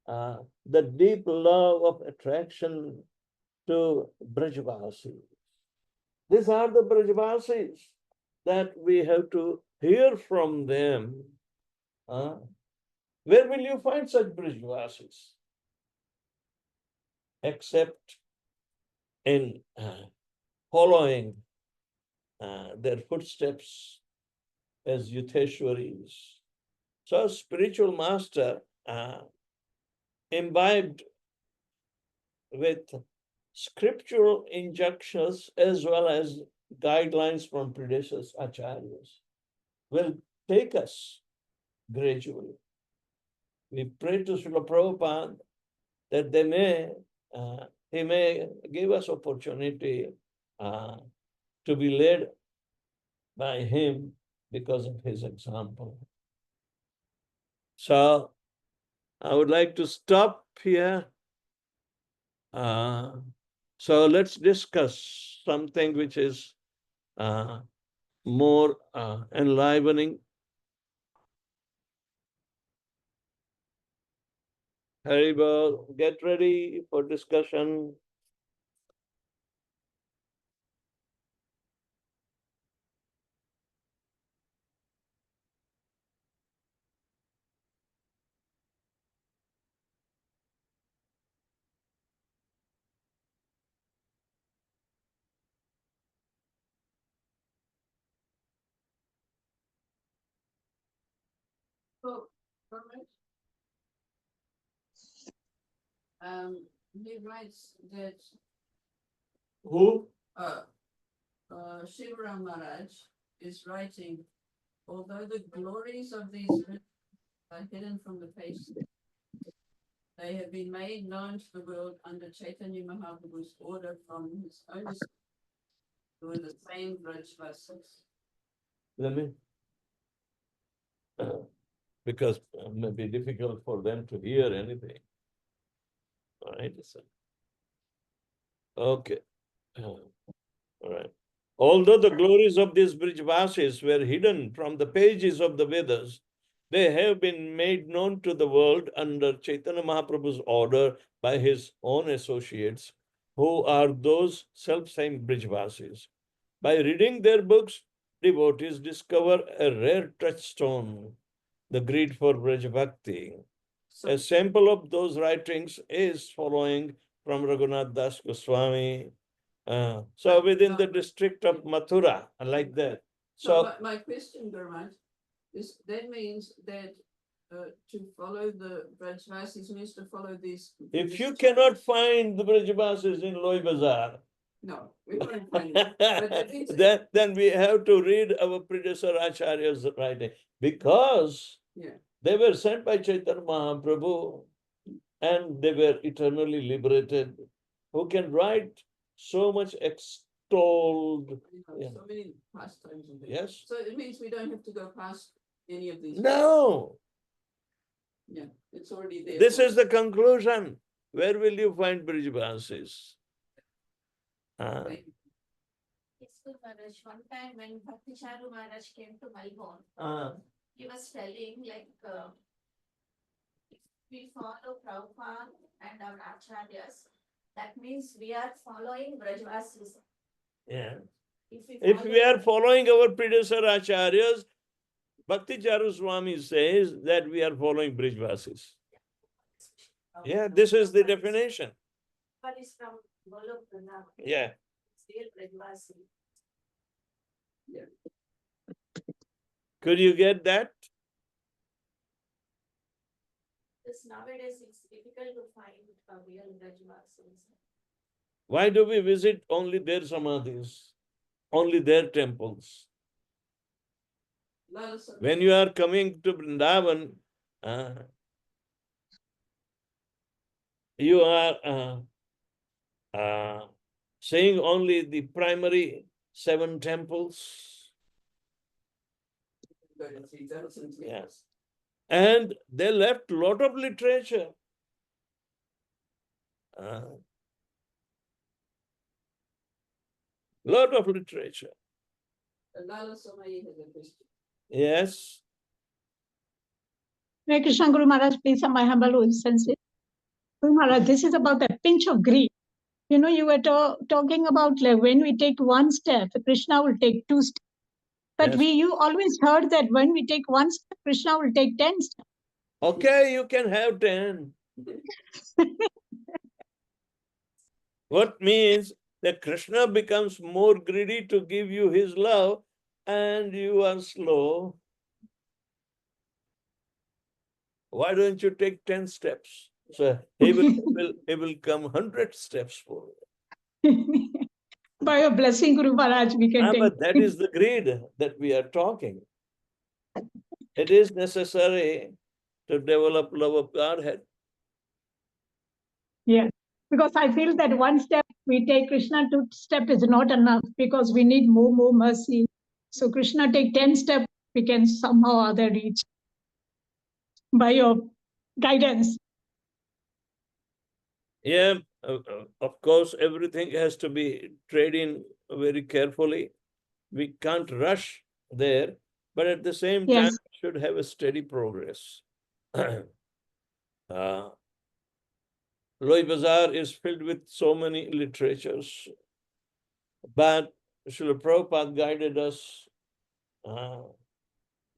the deep love of attraction to Brajavasis. These are the Brajavasis that we have to hear from them. Where will you find such Brajavasis? Except in following their footsteps as Yutheshwaris. So spiritual master imbibed with scriptural injunctions as well as guidelines from predecessors acharyas will take us gradually. We pray to Srila Prabhupada that he may give us opportunity to be led by him because of his example. So I would like to stop here. So let's discuss something which is more enlivening. Haribol, get ready for discussion. Oh, alright. He writes that Who? Shivaram Maharaj is writing, although the glories of these rituals are hidden from the patient, they have been made known to the world under Chaitanya Mahaprabhu's order from his own who are the same Vrajvasis. Let me. Because it may be difficult for them to hear anything. All right. So, okay. All right. Although the glories of these Brijvasis were hidden from the pages of the Vedas, they have been made known to the world under Chaitanya Mahaprabhu's order by his own associates, who are those self-same Brijvasis. By reading their books, devotees discover a rare touchstone, the greed for Braj Bhakti. A sample of those writings is following from Raghunath Das Goswami. So within the district of Mathura, like that. So my question, Gurmat, is that means that to follow the Vrajvasis means to follow these. If you cannot find the Brajavasis in Loi Bazaar, no, we won't find it. But that means then we have to read our predecessor Acharya's writing, because they were sent by Chaitanya Mahaprabhu and they were eternally liberated. Who can write so much extolled? So many pastimes in there. Yes. So it means we don't have to go past any of these. No. Yeah, it's already there. This is the conclusion. Where will you find Brijvasis? Yes, Guru Maharaj. One time when Bhakti Charu Maharaj came to Melbourne, he was telling like if we follow Prabhupada and our acharyas, that means we are following Brajvasis. Yeah. If we are following our predecessor acharyas, Bhakti Charu Swami says that we are following Brijvasis. Yeah, this is the definition. But it's from Golok Vrindavan. Yeah. It's real Brajvasi. Could you get that? Because nowadays it's difficult to find a real Brajvasis. Why do we visit only their samadhis, only their temples? When you are coming to Vrindavan, you are seeing only the primary 7 temples. Yes. And they left a lot of literature. Lot of literature. Yes. Hare Krishna, Guru Maharaj, please, my humble obeisance. Guru Maharaj, this is about a pinch of greed. You know, you were talking about like when we take one step, Krishna will take 2 steps. But Yes. you always heard that when we take 1 step, Krishna will take 10 steps. Okay, you can have 10. What means that Krishna becomes more greedy to give you his love and you are slow. Why don't you take 10 steps? So he will come 100 steps forward. By your blessing, Guru Maharaj, we can take. But that is the greed that we are talking. It is necessary to develop love of Godhead. Yeah, because I feel that 1 step we take, Krishna 2 step is not enough because we need more mercy. So Krishna take 10 steps, we can somehow or other reach by your guidance. Yeah, of course, everything has to be tread in very carefully. We can't rush there, but at the same time, Yes. should have a steady progress. Loi Bazaar is filled with so many literatures, but Srila Prabhupada guided us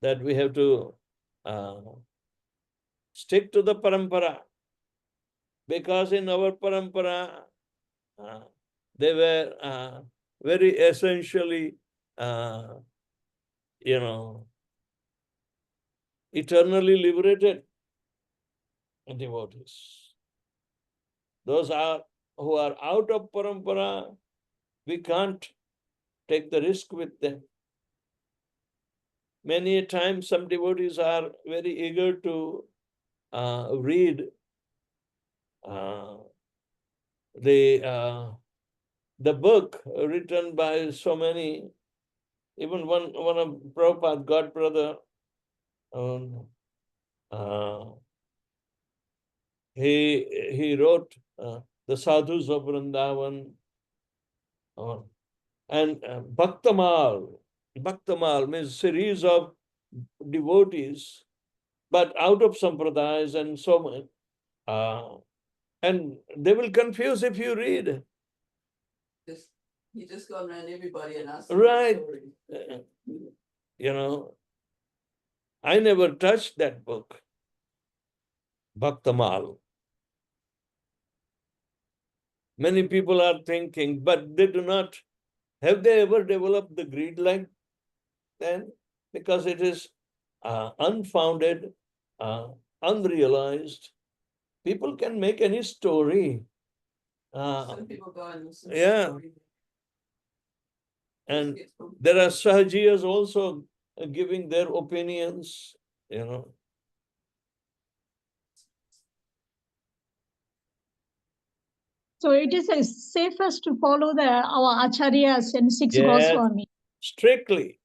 that we have to stick to the parampara, because in our parampara, they were very essentially, eternally liberated devotees. Those who are out of parampara, we can't take the risk with them. Many a times some devotees are very eager to read the book written by so many, even one of Prabhupada, God brother, he wrote the Sadhus of Vrindavan, and Bhaktamal means series of devotees, but out of sampradayas and so much. And they will confuse if you read. You just go around everybody and ask Right. stories. You know, I never touched that book, Bhaktamal. Many people are thinking, but they do not. Have they ever developed the greed like then? Because it is unfounded, unrealized. People can make any story. Some people go and listen to Yeah. stories. And there are Sahajiyas also giving their opinions, you know. So it is safest to follow our acharyas and six Yes. Goswami Strictly.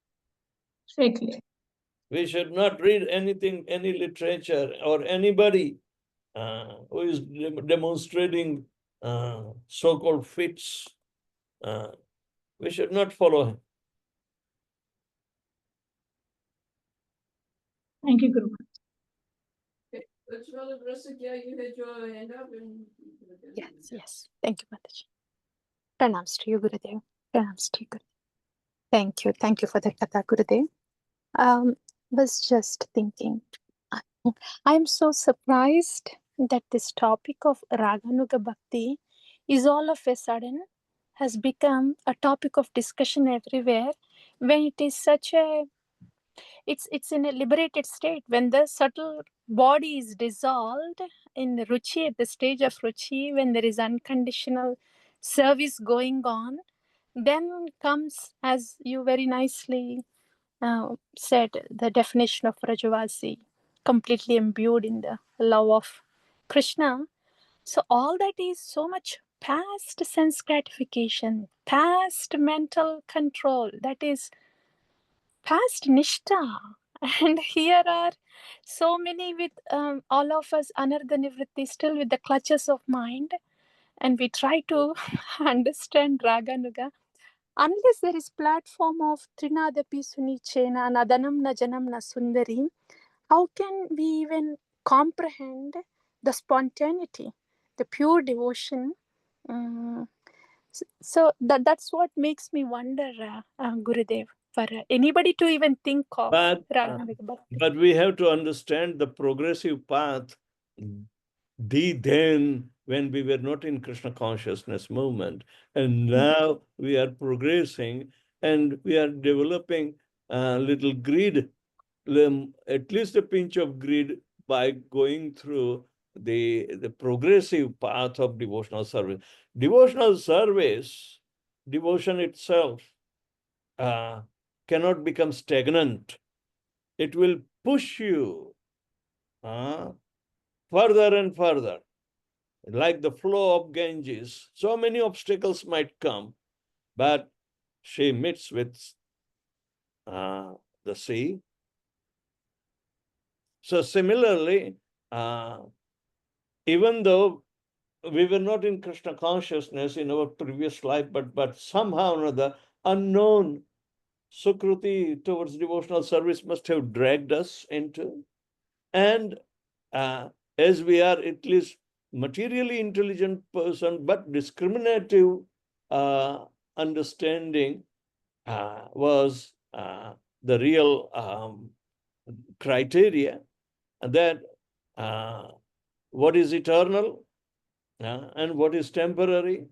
strictly. We should not read anything, any literature or anybody who is demonstrating so-called fits. We should not follow him. Thank you, Guru. Which one of Rasikya, you had your hand up and Yes. Thank you, Mataji. Pranams to you, Gurudev. Pranams to you, Gurudev. Thank you for the Katha, Gurudev. Was just thinking, I am so surprised that this topic of Raganuga Bhakti is all of a sudden has become a topic of discussion everywhere when it is such a it's in a liberated state, when the subtle body is dissolved in ruchi, at the stage of ruchi, when there is unconditional service going on, then comes, as you very nicely said, the definition of Rajavasi, completely imbued in the love of Krishna. So all that is so much past sense gratification, past mental control, that is past nishta. And here are so many with all of us anartha nivritti, still with the clutches of mind, and we try to understand Raganuga. Unless there is platform of Trinadapi Sunichena Nadanam Najanam Nasundari, how can we even comprehend the spontaneity, the pure devotion? So that's what makes me wonder, Gurudev, for anybody to even think of But Raganuga Bhakti. But we have to understand the progressive path. Then when we were not in Krishna consciousness movement, and now we are progressing and we are developing a little greed, at least a pinch of greed, by going through the progressive path of devotional service. Devotional service, devotion itself cannot become stagnant. It will push you further and further. Like the flow of Ganges, so many obstacles might come, but she meets with the sea. So similarly, even though we were not in Krishna consciousness in our previous life, but somehow or another, unknown Sukruti towards devotional service must have dragged us into. And as we are at least materially intelligent person, but discriminative understanding was the real criteria, that what is eternal and what is temporary.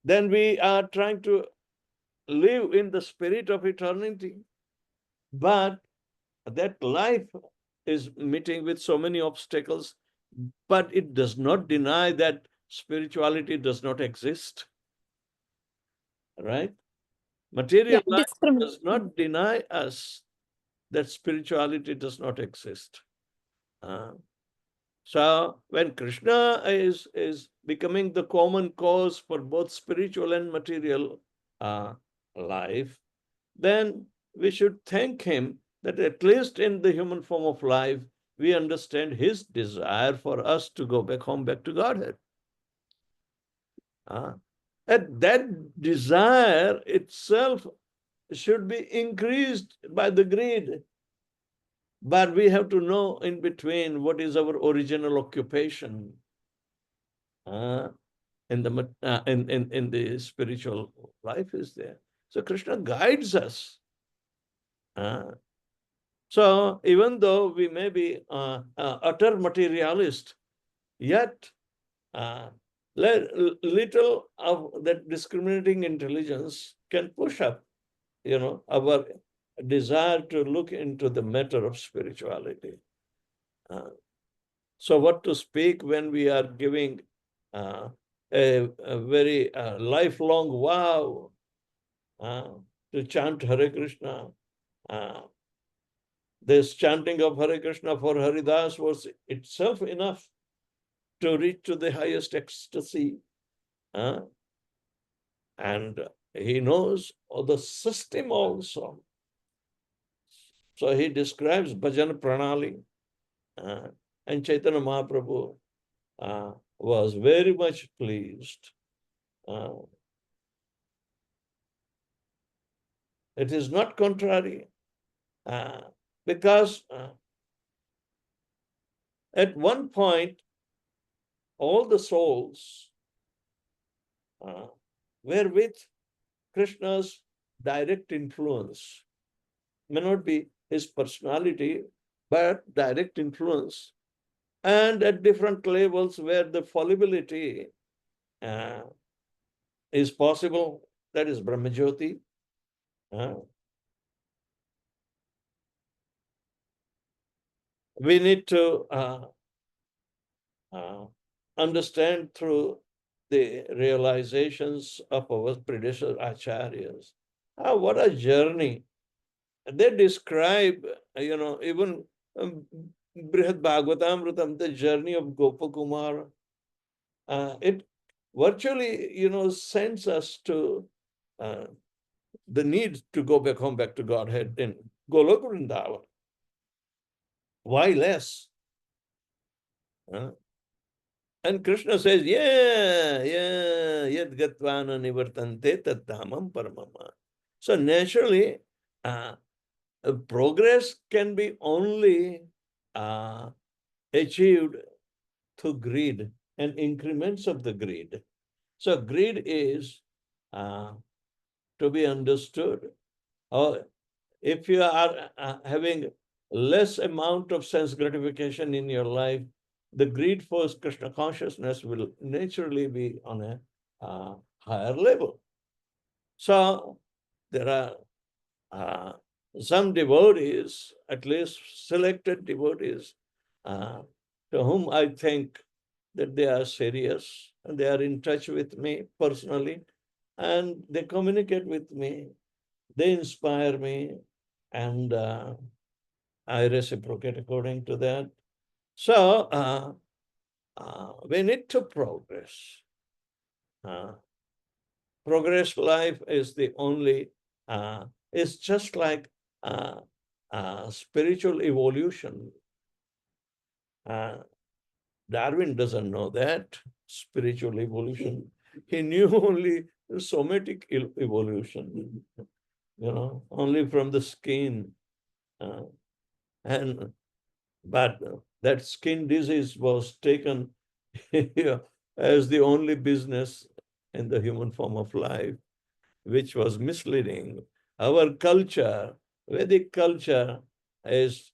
Then we are trying to live in the spirit of eternity, but that life is meeting with so many obstacles, but it does not deny that spirituality does not exist. Right? Material life does not deny us that spirituality does not exist. So when Krishna is becoming the common cause for both spiritual and material life, then we should thank him that at least in the human form of life, we understand his desire for us to go back home, back to Godhead. And that desire itself should be increased by the greed. But we have to know in between what is our original occupation in the spiritual life is there. So Krishna guides us. So even though we may be utter materialist, yet little of that discriminating intelligence can push up, our desire to look into the matter of spirituality. So what to speak when we are giving a very lifelong vow to chant Hare Krishna. This chanting of Hare Krishna for Haridas was itself enough to reach to the highest ecstasy. And he knows the system also. So he describes Bhajan Pranali. And Chaitanya Mahaprabhu was very much pleased. It is not contrary, because at one point, all the souls were with Krishna's direct influence. May not be his personality, but direct influence. And at different levels where the fallibility is possible, that is Brahmajyoti. We need to understand through the realizations of our predecessor acharyas. What a journey. They describe, even Brihad Bhagavatamritam, the journey of Gopakumar. It virtually, sends us to the need to go back home, back to Godhead in Golok Vrindavan. Why less? And Krishna says, yad gatvana nivartante tat dhamam paramama. So naturally, progress can be only achieved through greed and increments of the greed. So greed is to be understood. If you are having less amount of sense gratification in your life, the greed for Krishna consciousness will naturally be on a higher level. So there are some devotees, at least selected devotees, to whom I think that they are serious and they are in touch with me personally and they communicate with me, they inspire me, and I reciprocate according to that. So we need to progress. Progress life is the only, it's just like spiritual evolution. Darwin doesn't know that, spiritual evolution. He knew only somatic evolution, only from the skin. But that skin disease was taken as the only business in the human form of life, which was misleading. Our culture, Vedic culture, is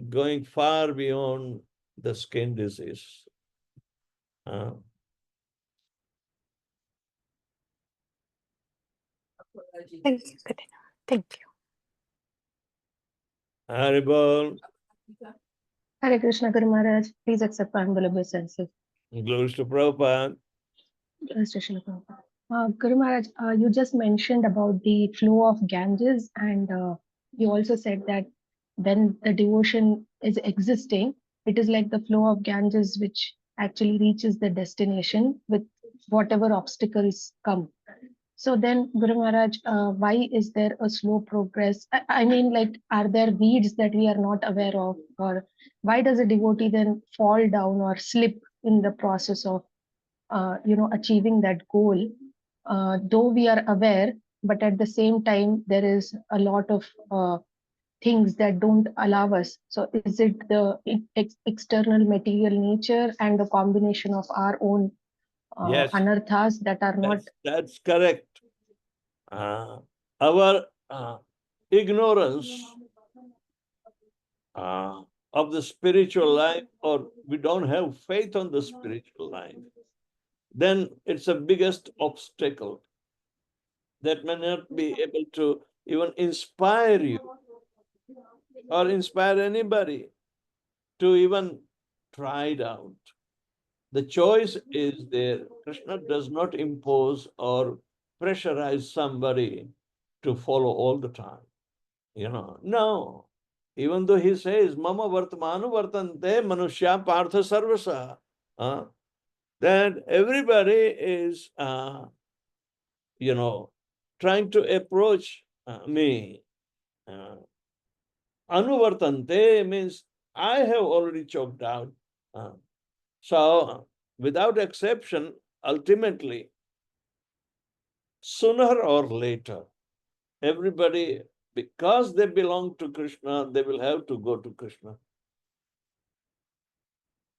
going far beyond the skin disease. Thank you, Gurudeva. Thank you. Haribol. Hare Krishna Guru Maharaj, please accept my humble obeisances. Glories to Prabhupada. Glories to Srila Prabhupada. Guru Maharaj, you just mentioned about the flow of Ganges, and you also said that when the devotion is existing, it is like the flow of Ganges which actually reaches the destination with whatever obstacles come. So then, Guru Maharaj, why is there a slow progress? I mean, like, are there weeds that we are not aware of? Or why does a devotee then fall down or slip in the process of, achieving that goal? Though we are aware, but at the same time, there is a lot of things that don't allow us. So is it the external material nature and the combination of our own Yes, anarthas that are not that's correct. Our ignorance of the spiritual life, or we don't have faith on the spiritual life, then it's the biggest obstacle that may not be able to even inspire you or inspire anybody to even try it out. The choice is there. Krishna does not impose or pressurize somebody to follow all the time. No. Even though he says, Mama Vartamanu Vartante Manushya Partha Sarvasa, that everybody is, trying to approach me. Anuvartante means I have already choked out. So, without exception, ultimately, sooner or later, everybody, because they belong to Krishna, they will have to go to Krishna.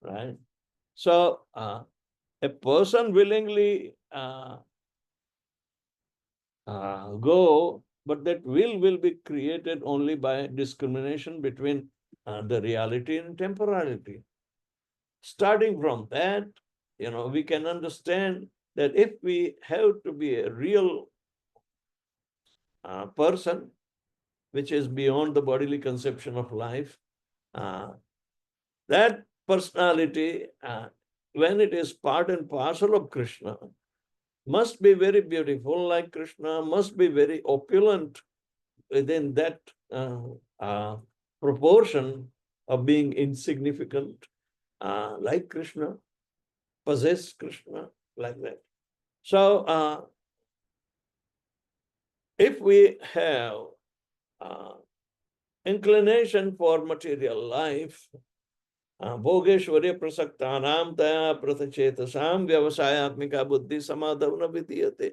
Right? So, a person willingly go, but that will be created only by discrimination between the reality and temporality. Starting from that, we can understand that if we have to be a real person, which is beyond the bodily conception of life, that personality, when it is part and parcel of Krishna, must be very beautiful like Krishna, must be very opulent within that proportion of being insignificant, like Krishna, possess Krishna, like that. So, if we have inclination for material life, Bhogeshwarya prasaktanam taya prathachetasam vyavasayatmika buddhi samadhavana vidiyate.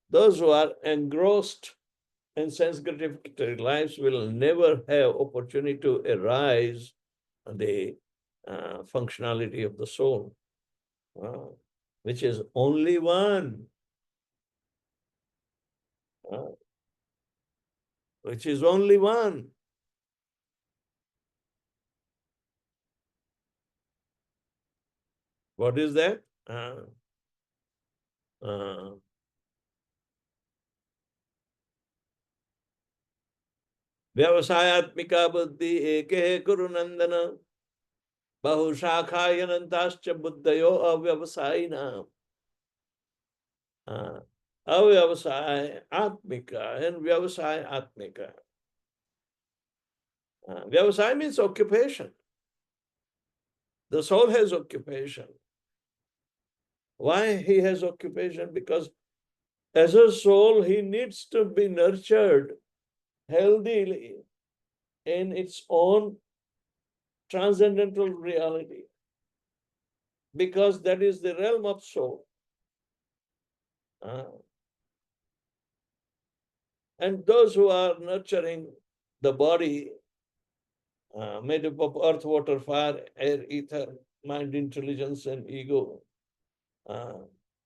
Those who are engrossed in sense gratificatory lives will never have opportunity to arise the functionality of the soul, which is only one. Which is only one. What is that? Vyavasayatmika buddhi eke kuru nandana bahushakhāyanantascha buddhayo avyavasayina. Avyavasaya atmika and vyavasaya atmika. Vyavasaya means occupation. The soul has occupation. Why he has occupation? Because as a soul, he needs to be nurtured healthily in its own transcendental reality, because that is the realm of soul. And those who are nurturing the body made up of earth, water, fire, air, ether, mind, intelligence, and ego,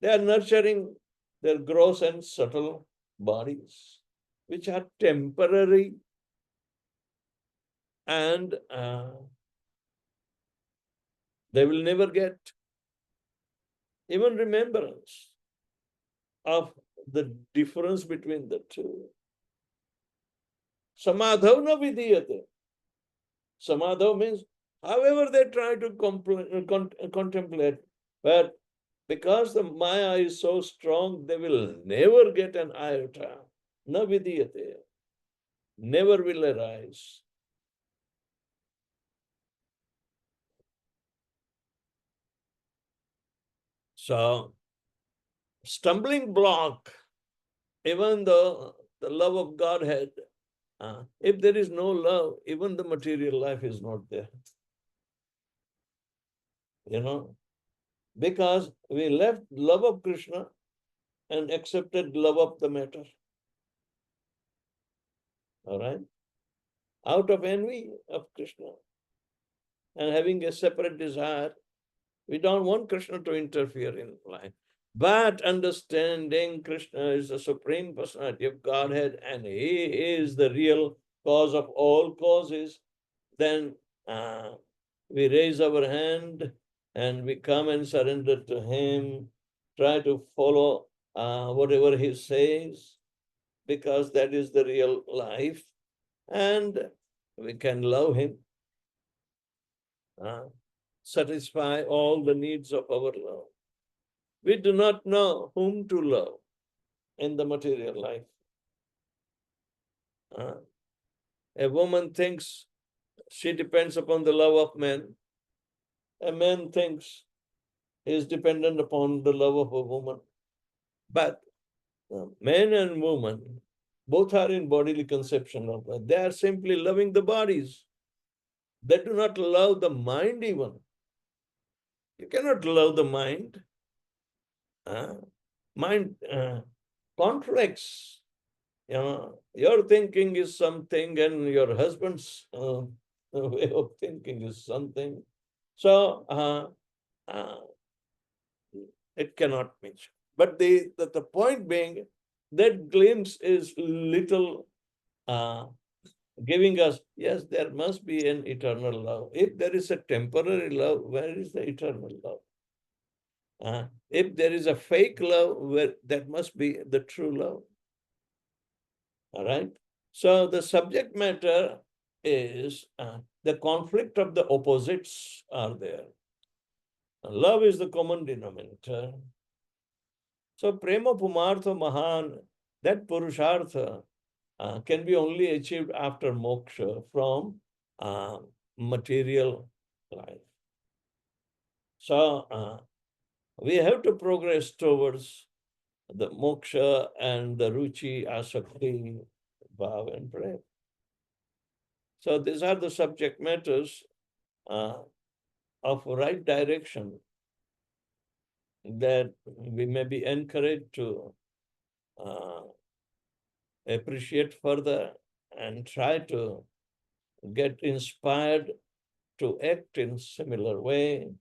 they are nurturing their gross and subtle bodies, which are temporary and they will never get even remembrance of the difference between the two. Samadhav na vidiyate. Samadhav means however they try to contemplate, but because the Maya is so strong, they will never get an iota. Na vidiyate. Never will arise. So, stumbling block, even though the love of Godhead, if there is no love, even the material life is not there. Because we left love of Krishna and accepted love of the matter. All right? Out of envy of Krishna and having a separate desire, we don't want Krishna to interfere in life. But understanding Krishna is the Supreme Personality of Godhead and He is the real cause of all causes, then we raise our hand and we come and surrender to Him, try to follow whatever He says, because that is the real life, and we can love Him, satisfy all the needs of our love. We do not know whom to love in the material life. A woman thinks she depends upon the love of men. A man thinks he is dependent upon the love of a woman. But men and woman, both are in bodily conception of God. They are simply loving the bodies. They do not love the mind even. You cannot love the mind. Mind conflicts. Your thinking is something and your husband's way of thinking is something. So it cannot meet. But the point being, that glimpse is little giving us, yes, there must be an eternal love. If there is a temporary love, where is the eternal love? If there is a fake love, that must be the true love. All right? So the subject matter is the conflict of the opposites are there. Love is the common denominator. So prema pumartha mahan, that purushartha can be only achieved after moksha from material life. So we have to progress towards the moksha and the ruchi, asakti, bhav and prem. So these are the subject matters of right direction that we may be encouraged to appreciate further and try to get inspired to act in similar way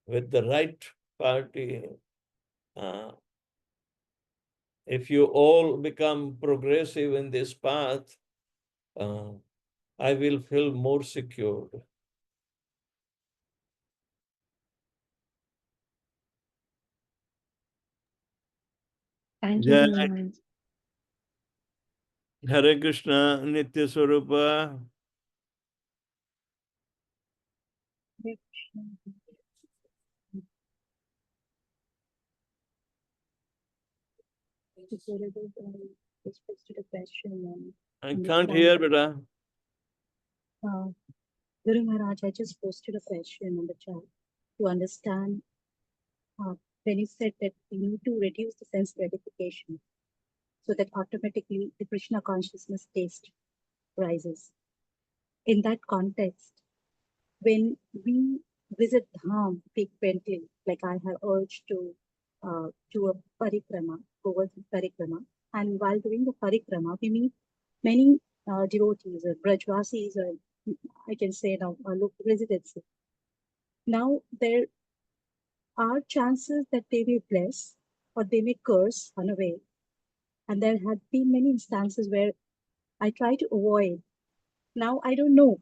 with the right party. If you all become progressive in this path, I will feel more secured. Thank you, Jai Guru Maharaj. Hare Krishna, Nitya Swarupa. Just posted a question I in the can't chat. hear, beta. Guru Maharaj, I just posted a question on the chat to understand when you said that we need to reduce the sense gratification so that automatically the Krishna consciousness taste rises. In that context, when we visit Dham frequently, like I have urged to do a parikrama, Govardhan parikrama, and while doing the parikrama, we meet many devotees or Brajvasis, or I can say now local residents. Now there are chances that they may bless or they may curse on a way. And there have been many instances where I try to avoid. Now I don't know.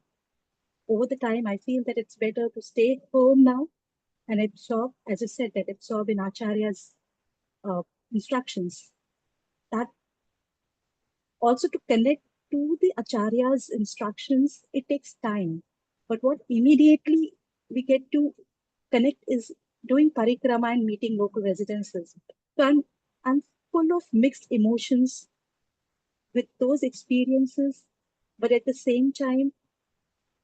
Over the time, I feel that it's better to stay home now and absorb, as I said, that absorb in Acharya's instructions. That also to connect to the Acharya's instructions, it takes time. But what immediately we get to connect is doing parikrama and meeting local residences. So I'm full of mixed emotions with those experiences, but at the same time,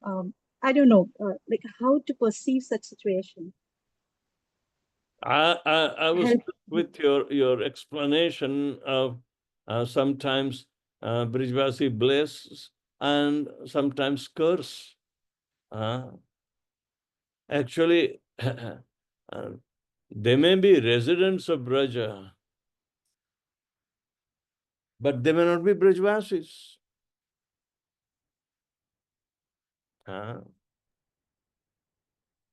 I don't know, like how to perceive such situation. I was Help. with your explanation of sometimes Brijvasi bless and sometimes curse. Actually, they may be residents of Braja, but they may not be Brijvasis.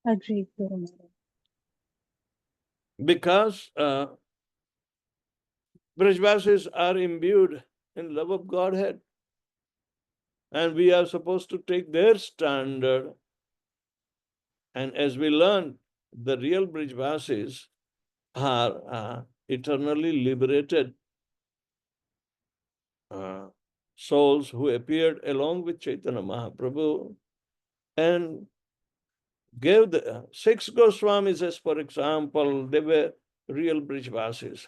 Agreed, Guru Maharaj. Because Brijvasis are imbued in love of Godhead, and we are supposed to take their standard. And as we learn, the real Brijvasis are eternally liberated souls who appeared along with Chaitanya Mahaprabhu and gave the 6 Goswamis, as for example, they were real Brijvasis.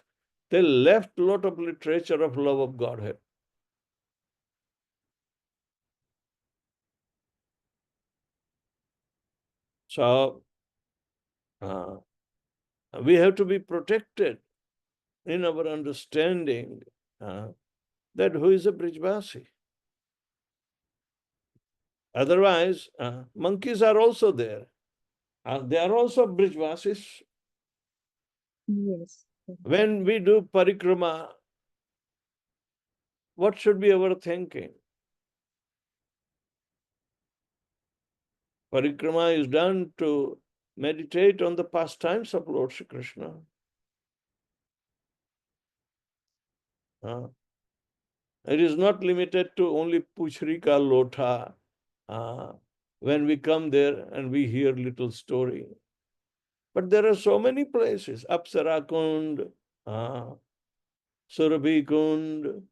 They left a lot of literature of love of Godhead. So we have to be protected in our understanding that who is a Brijvasi. Otherwise, monkeys are also there. They are also Brijvasis. Yes. When we do parikrama, what should be our thinking? Parikrama is done to meditate on the pastimes of Lord Shri Krishna. It is not limited to only Puchrika Lotha. When we come there and we hear little story. But there are so many places, Apsara Kund, Surabhi Kund,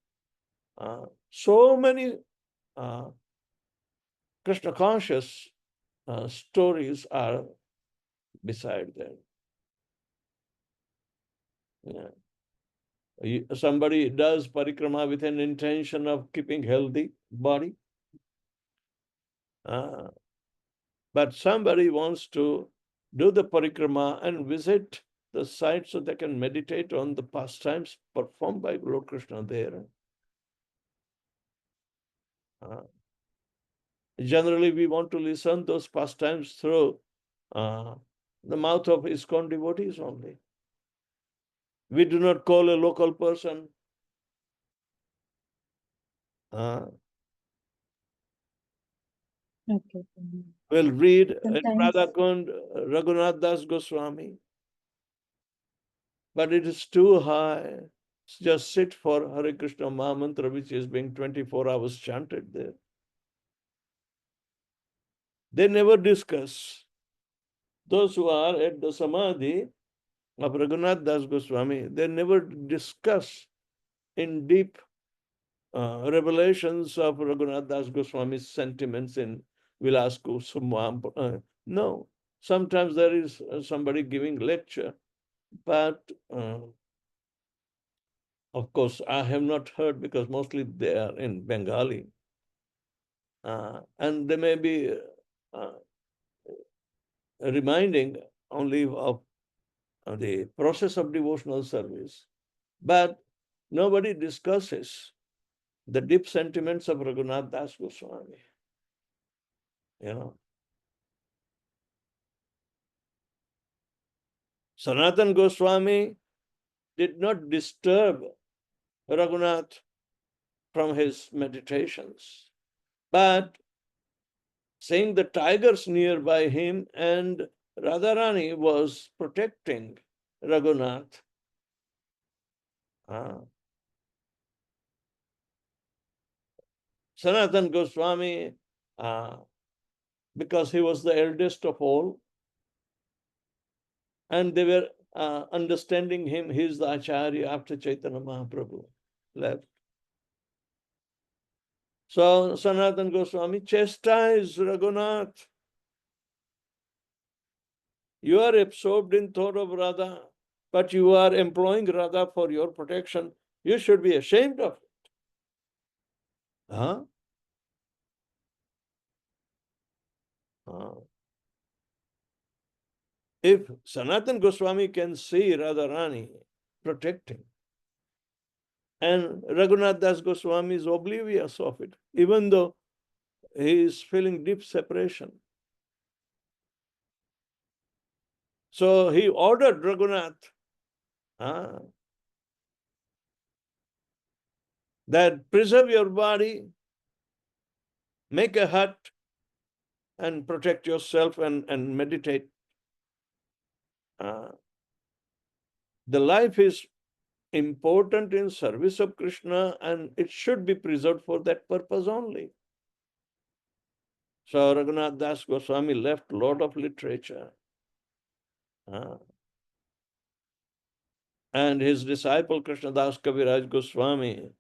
so many Krishna conscious stories are beside them. Yeah. Somebody does parikrama with an intention of keeping healthy body. But somebody wants to do the parikrama and visit the site so they can meditate on the pastimes performed by Lord Krishna there. Generally, we want to listen those pastimes through the mouth of ISKCON devotees only. We do not call a local person. Okay. We'll read Sometimes. Radhakund, Raghunath Das Goswami. But it is too high. Just sit for Hare Krishna Mahamantra, which is being 24 hours chanted there. They never discuss. Those who are at the Samadhi of Raghunath Das Goswami, they never discuss in deep revelations of Raghunath Das Goswami's sentiments in Vilas Kusumam. No, sometimes there is somebody giving lecture, but of course I have not heard because mostly they are in Bengali. And they may be reminding only of the process of devotional service, but nobody discusses the deep sentiments of Raghunath Das Goswami. Sanatan Goswami did not disturb Raghunath from his meditations, but seeing the tigers nearby him and Radharani was protecting Raghunath. Sanatan Goswami, because he was the eldest of all, and they were understanding him, he is the Acharya after Chaitanya Mahaprabhu left. So Sanatana Goswami chastised Raghunath. You are absorbed in thought of Radha, but you are employing Radha for your protection. You should be ashamed of it. Huh? If Sanatana Goswami can see Radharani protecting, and Raghunath Das Goswami is oblivious of it, even though he is feeling deep separation. So he ordered Raghunath that preserve your body, make a hut, and protect yourself and meditate. The life is important in service of Krishna, and it should be preserved for that purpose only. So Raghunath Das Goswami left a lot of literature. And his disciple Krishnadas Kaviraj Goswami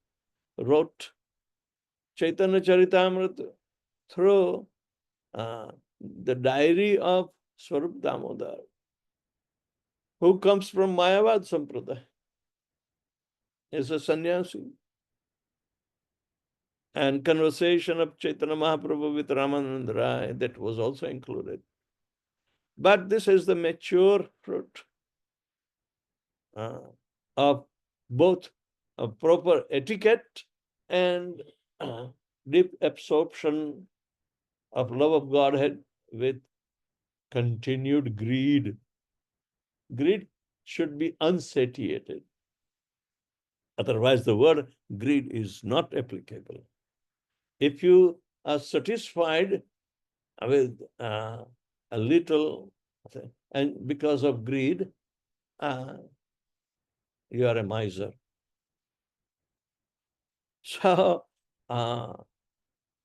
wrote Chaitanya Charitamrita through the diary of Swarup Damodar, who comes from Mayavad Sampradaya. Is a sannyasi. And conversation of Chaitanya Mahaprabhu with Ramanand Rai, that was also included. But this is the mature fruit of both a proper etiquette and deep absorption of love of Godhead with continued greed. Greed should be unsatiated. Otherwise, the word greed is not applicable. If you are satisfied with a little, and because of greed, you are a miser. So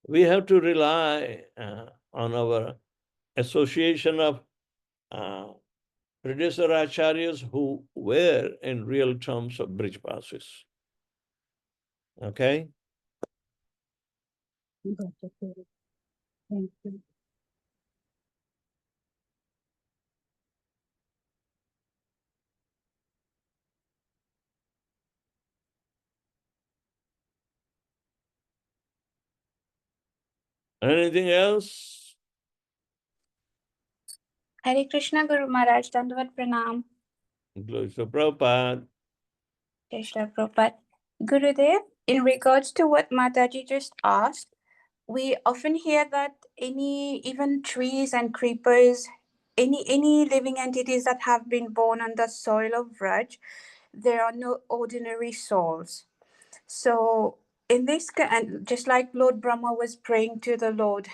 we have to rely on our association of predecessor acharyas who were in real terms of Brijvasis. Okay? Gotcha. Thank you. Anything else? Hare Krishna Guru Maharaj, Dandavat Pranam. Glory to Prabhupada. Krishna Prabhupada. Gurudev, in regards to what Mataji just asked, we often hear that even trees and creepers, any living entities that have been born on the soil of Vraj, there are no ordinary souls. So in this, and just like Lord Brahma was praying to the Lord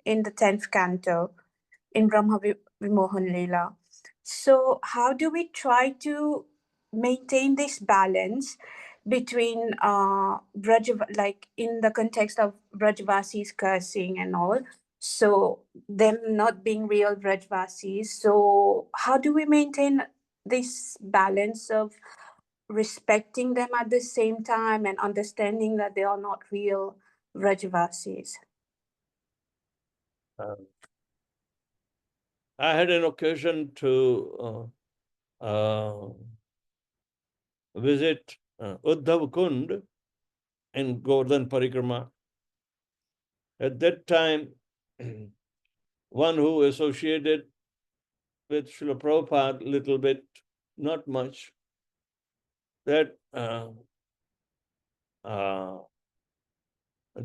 in the 10th canto, in Brahma Vimohan Leela. So how do we try to maintain this balance between like in the context of Brajvasis cursing and all, so them not being real Brajvasis? So how do we maintain this balance of respecting them at the same time and understanding that they are not real Brajvasis? I had an occasion to visit Uddhav Kund in Govardhan Parikrama. At that time, one who associated with Srila Prabhupada a little bit, not much, that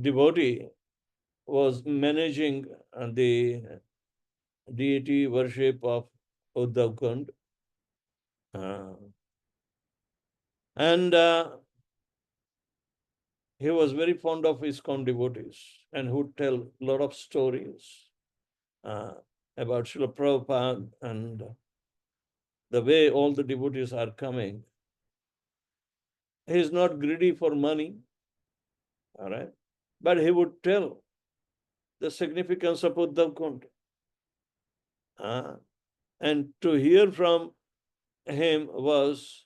devotee was managing the deity worship of Uddhav Kund. And he was very fond of ISKCON devotees and would tell a lot of stories about Srila Prabhupada and the way all the devotees are coming. He is not greedy for money, all right? But he would tell the significance of Uddhav Kund. And to hear from him was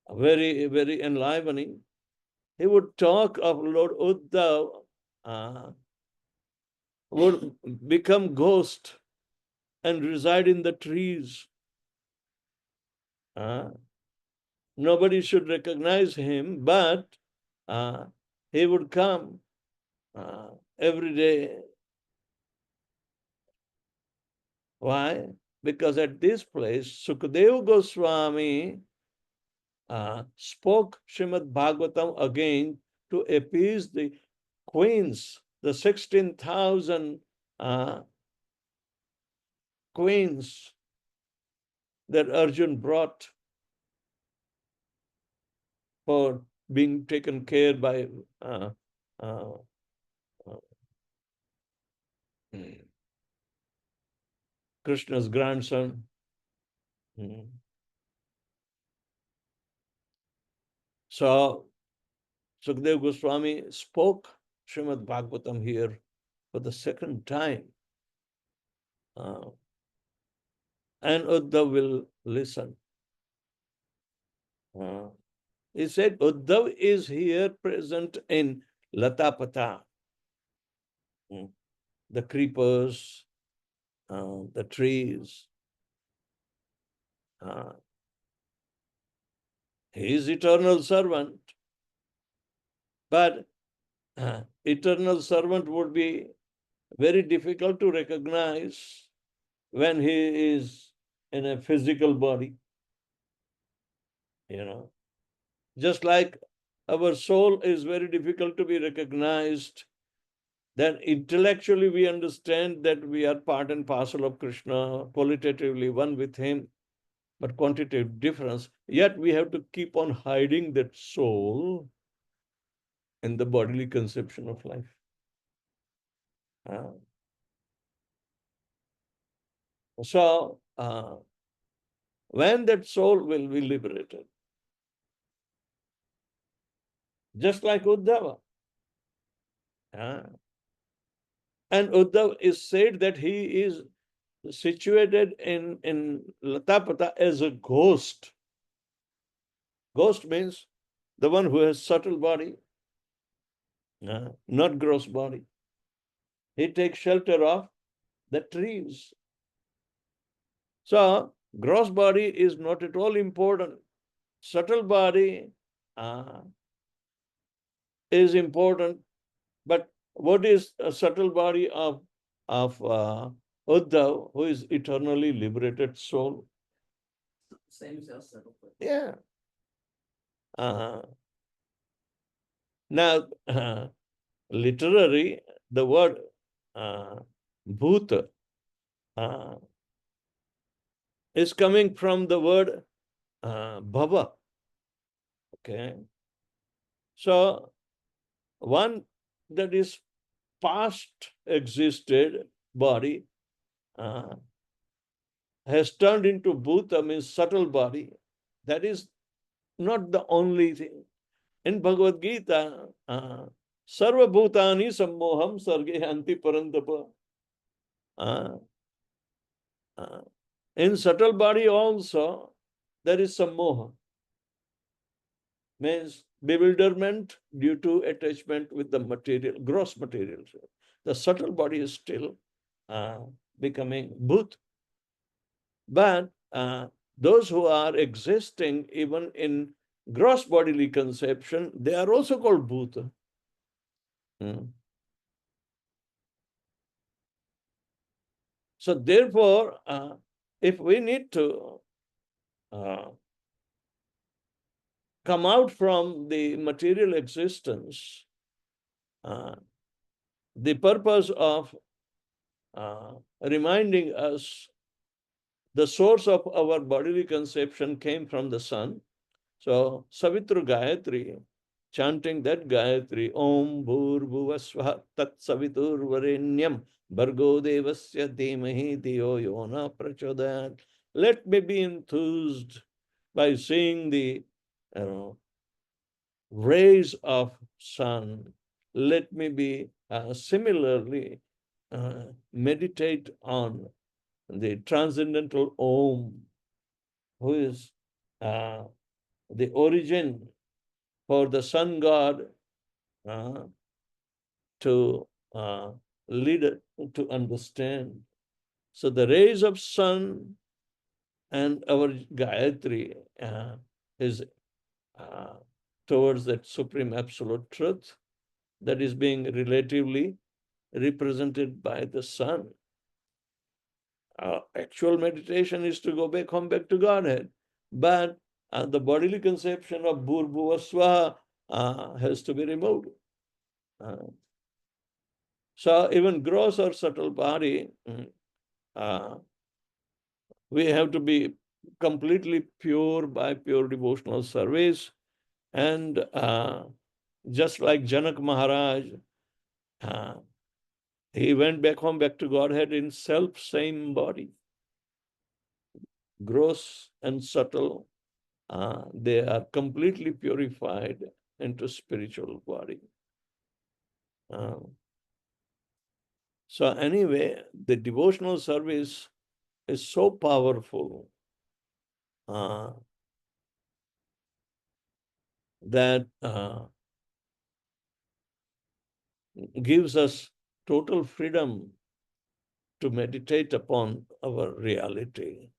very, very enlivening. He would talk of Lord Uddhav would become ghost and reside in the trees. Nobody should recognize him, but he would come every day. Why? Because at this place, Sukadeva Goswami spoke Srimad Bhagavatam again to appease the queens, the 16,000 queens that Arjun brought for being taken care by Krishna's grandson. So Sukadeva Goswami spoke Srimad Bhagavatam here for the second time. And Uddhav will listen. He said, Uddhav is here present in Latapata, the creepers, the trees. He is eternal servant, but eternal servant would be very difficult to recognize when he is in a physical body. Just like our soul is very difficult to be recognized, then intellectually we understand that we are part and parcel of Krishna, qualitatively one with him, but quantitative difference. Yet we have to keep on hiding that soul in the bodily conception of life. So, when that soul will be liberated, just like Uddhava. And Uddhav is said that he is situated in Latapata as a ghost. Ghost means the one who has subtle body, not gross body. He takes shelter of the trees. So, gross body is not at all important. Subtle body is important. But what is a subtle body of Uddhav, who is eternally liberated soul? Same as our subtle body. Yeah. Now, literary, the word bhuta is coming from the word bhava. Okay. So, one that is past existed body has turned into bhuta, means subtle body. That is not the only thing. In Bhagavad Gita, Sarva Bhutani Sammoham Sarge Hanti Parantapa. In subtle body also, there is sammoha. Means bewilderment due to attachment with the material, gross material. The subtle body is still becoming bhut. But those who are existing even in gross bodily conception, they are also called bhuta. So therefore, if we need to come out from the material existence, the purpose of reminding us the source of our bodily conception came from the sun. So Savitru Gayatri, chanting that Gayatri, Om Bhur Bhuvasvaha Tat Savitur Varenyam Bhargo Devasya Dhimahi Dhiyo Yona Prachodayat. Let me be enthused by seeing the rays of sun. Let me be similarly meditate on the transcendental Om, who is the origin for the sun god to lead it to understand. So the rays of sun and our Gayatri is towards that supreme absolute truth that is being relatively represented by the sun. Actual meditation is to go back home, back to Godhead. But the bodily conception of Bhur has to be removed. So even gross or subtle body, we have to be completely pure by pure devotional service. And just like Janak Maharaj, he went back home, back to Godhead in self-same body. Gross and subtle, they are completely purified into spiritual body. So anyway, the devotional service is so powerful that gives us total freedom to meditate upon our reality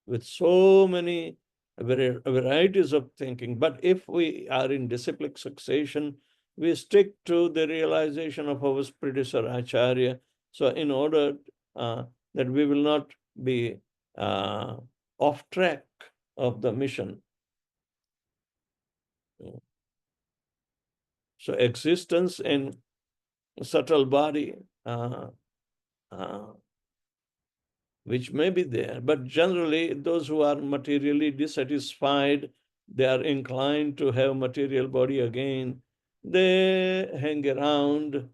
with so many varieties of thinking. But if we are in disciplic succession, we stick to the realization of our predecessor Acharya. So in order that we will not be off track of the mission. So existence in subtle body, which may be there, but generally those who are materially dissatisfied, they are inclined to have material body again, they hang around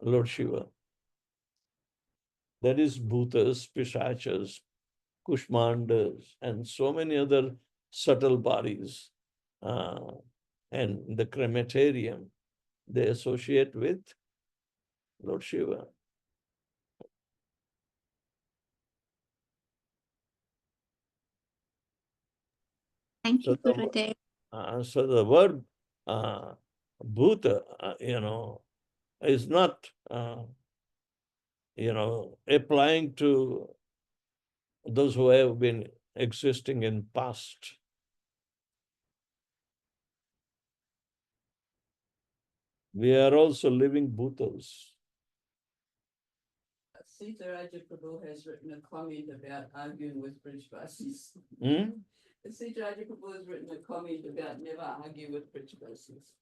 Lord Shiva. That is bhutas, pishachas, kushmandas, and so many other subtle bodies. And the crematorium, they associate with Lord Shiva. Thank you, Gurudev. So the word bhuta, is not, applying to those who have been existing in past. We are also living bhutas. Sita Raja Prabhu has written a comment about arguing with Brijvasis. Sita Raja Prabhu has written a comment about never argue with Brijvasis.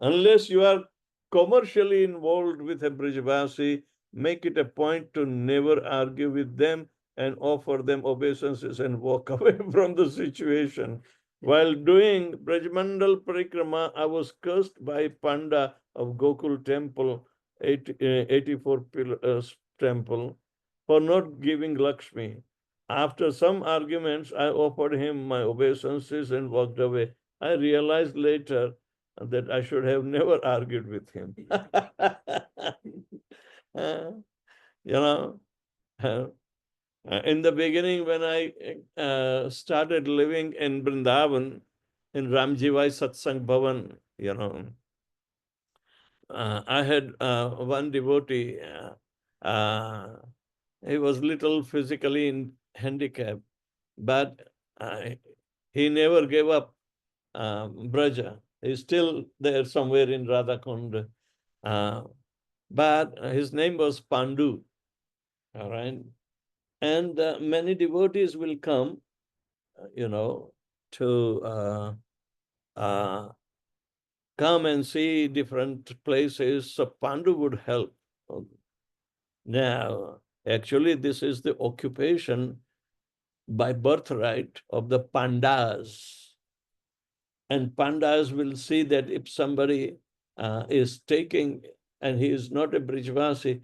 Unless you are commercially involved with a Brijvasi, make it a point to never argue with them and offer them obeisances and walk away from the situation. While doing Brajmandal Parikrama, I was cursed by Panda of Gokul Temple, 84 pillars temple, for not giving Lakshmi. After some arguments, I offered him my obeisances and walked away. I realized later that I should have never argued with him. In the beginning, when I started living in Vrindavan, in Ramjivai Satsang Bhavan, I had one devotee. He was little physically handicapped, but he never gave up Braja. He's still there somewhere in Radhakund. But his name was Pandu. All right. And many devotees will come, to come and see different places. So Pandu would help. Now, actually, this is the occupation by birthright of the Pandas. And Pandas will see that if somebody is taking, and he is not a Brijvasi,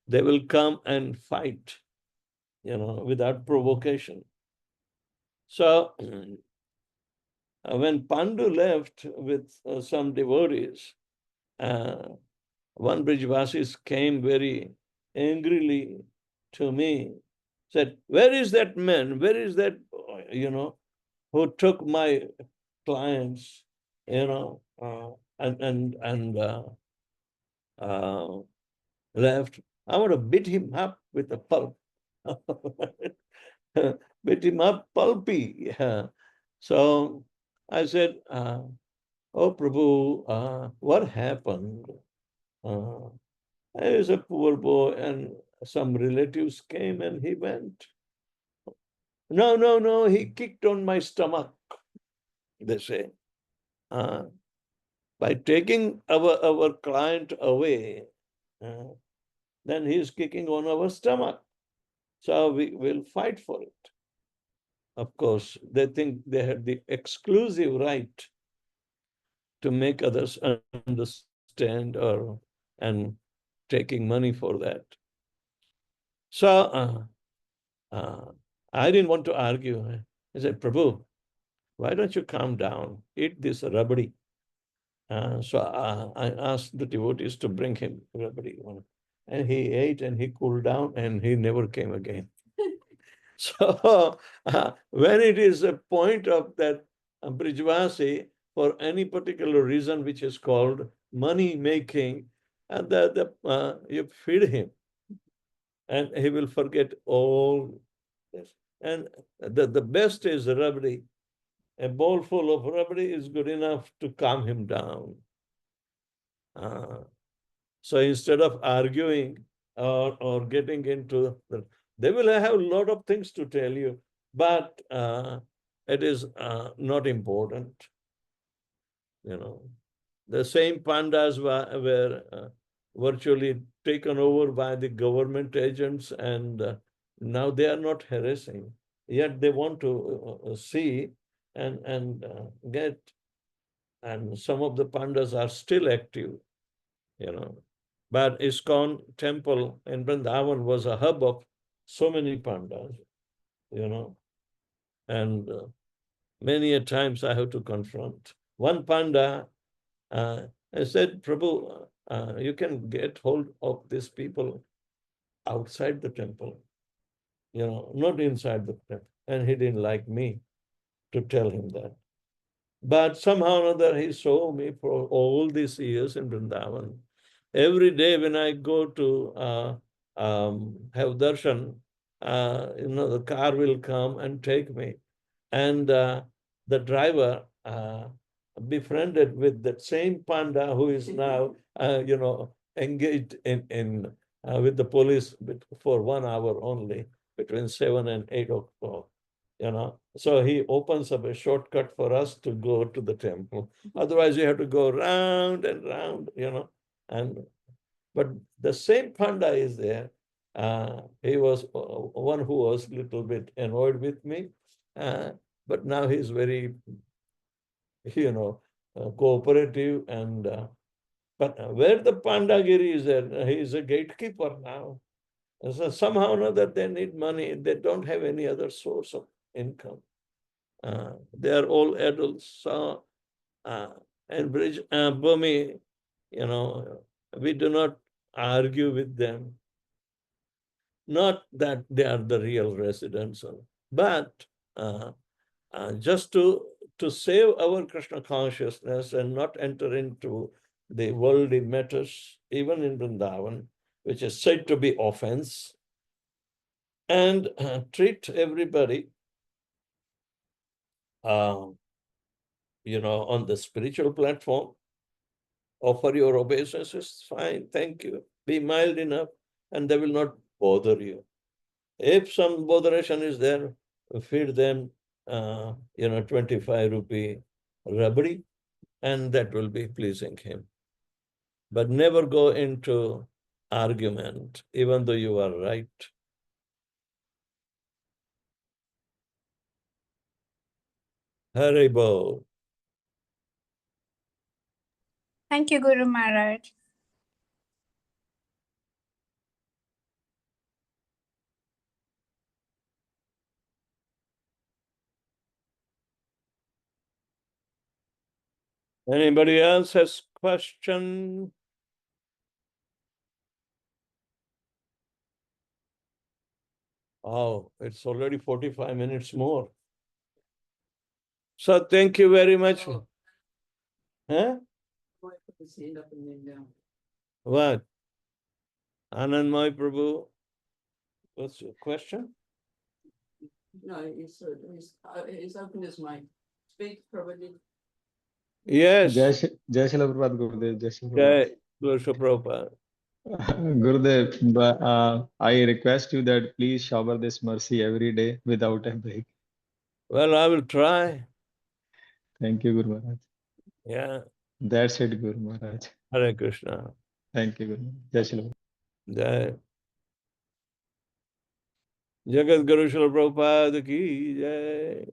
they will come and fight, without provocation. So when Pandu left with some devotees, one Brijvasis came very angrily to me, Said, where is that man? Where is that, who took my clients, and left? I want to beat him up with a pulp. Beat him up pulpy. Yeah. So I said, oh Prabhu, what happened? I was a poor boy and some relatives came and he went. No, he kicked on my stomach, they say. By taking our client away, then he is kicking on our stomach. So we will fight for it. Of course, they think they have the exclusive right to make others understand and taking money for that. So I didn't want to argue. I said, Prabhu, why don't you calm down? Eat this rabdi. So I asked the devotees to bring him rabdi. And he ate and he cooled down and he never came again. So when it is a point of that Brijvasi, for any particular reason which is called money making, and you feed him and he will forget all this. And the best is rabdi. A bowl full of rabdi is good enough to calm him down. So instead of arguing or getting into they will have a lot of things to tell you, but it is not important. The same pandas were virtually taken over by the government agents, and now they are not harassing. Yet they want to see and get, and some of the pandas are still active. But ISKCON temple in Vrindavan was a hub of so many pandas, and many a times I have to confront. One panda, I said, Prabhu, you can get hold of these people outside the temple, not inside the temple. And he didn't like me to tell him that. But somehow or other, he saw me for all these years in Vrindavan. Every day when I go to have darshan, the car will come and take me. And the driver befriended with that same panda who is now, engaged in with the police for 1 hour only, between 7 and 8 o'clock. So he opens up a shortcut for us to go to the temple. Otherwise, you have to go round and round, but the same panda is there. He was one who was a little bit annoyed with me, but now he's very, cooperative. And but where the pandagiri is there, he is a gatekeeper now. So somehow or another, they need money. They don't have any other source of income. They are all adults. So, and Bhumi, we do not argue with them. Not that they are the real residents, but just to save our Krishna consciousness and not enter into the worldly matters, even in Vrindavan, which is said to be offense, and treat everybody, on the spiritual platform. Offer your obeisances, fine, thank you. Be mild enough, and they will not bother you. If some botheration is there, feed them, 25 rupee rabdi, and that will be pleasing him. But never go into argument, even though you are right. Haribo. Thank you, Guru Maharaj. Anybody else has question? Oh, it's already 45 minutes more. So thank you very much. Oh. Huh? Why put his hand up and then down? What? Anandmay Prabhu, what's your question? No, he's opened his mic. Speak, Prabhuji. Yes. Jai Shri Prabhupada Gurudev, Jai Shri Prabhupada. Jai Guru Prabhupada. Gurudev, I request you that please shower this mercy every day without a break. Well, I will try. Thank you, Guru Maharaj. Yeah. That's it, Guru Maharaj. Hare Krishna. Thank you, Guru Maharaj. Jai Shri Prabhupada. Jai. Jagat Guru Srila Prabhupada ki jai.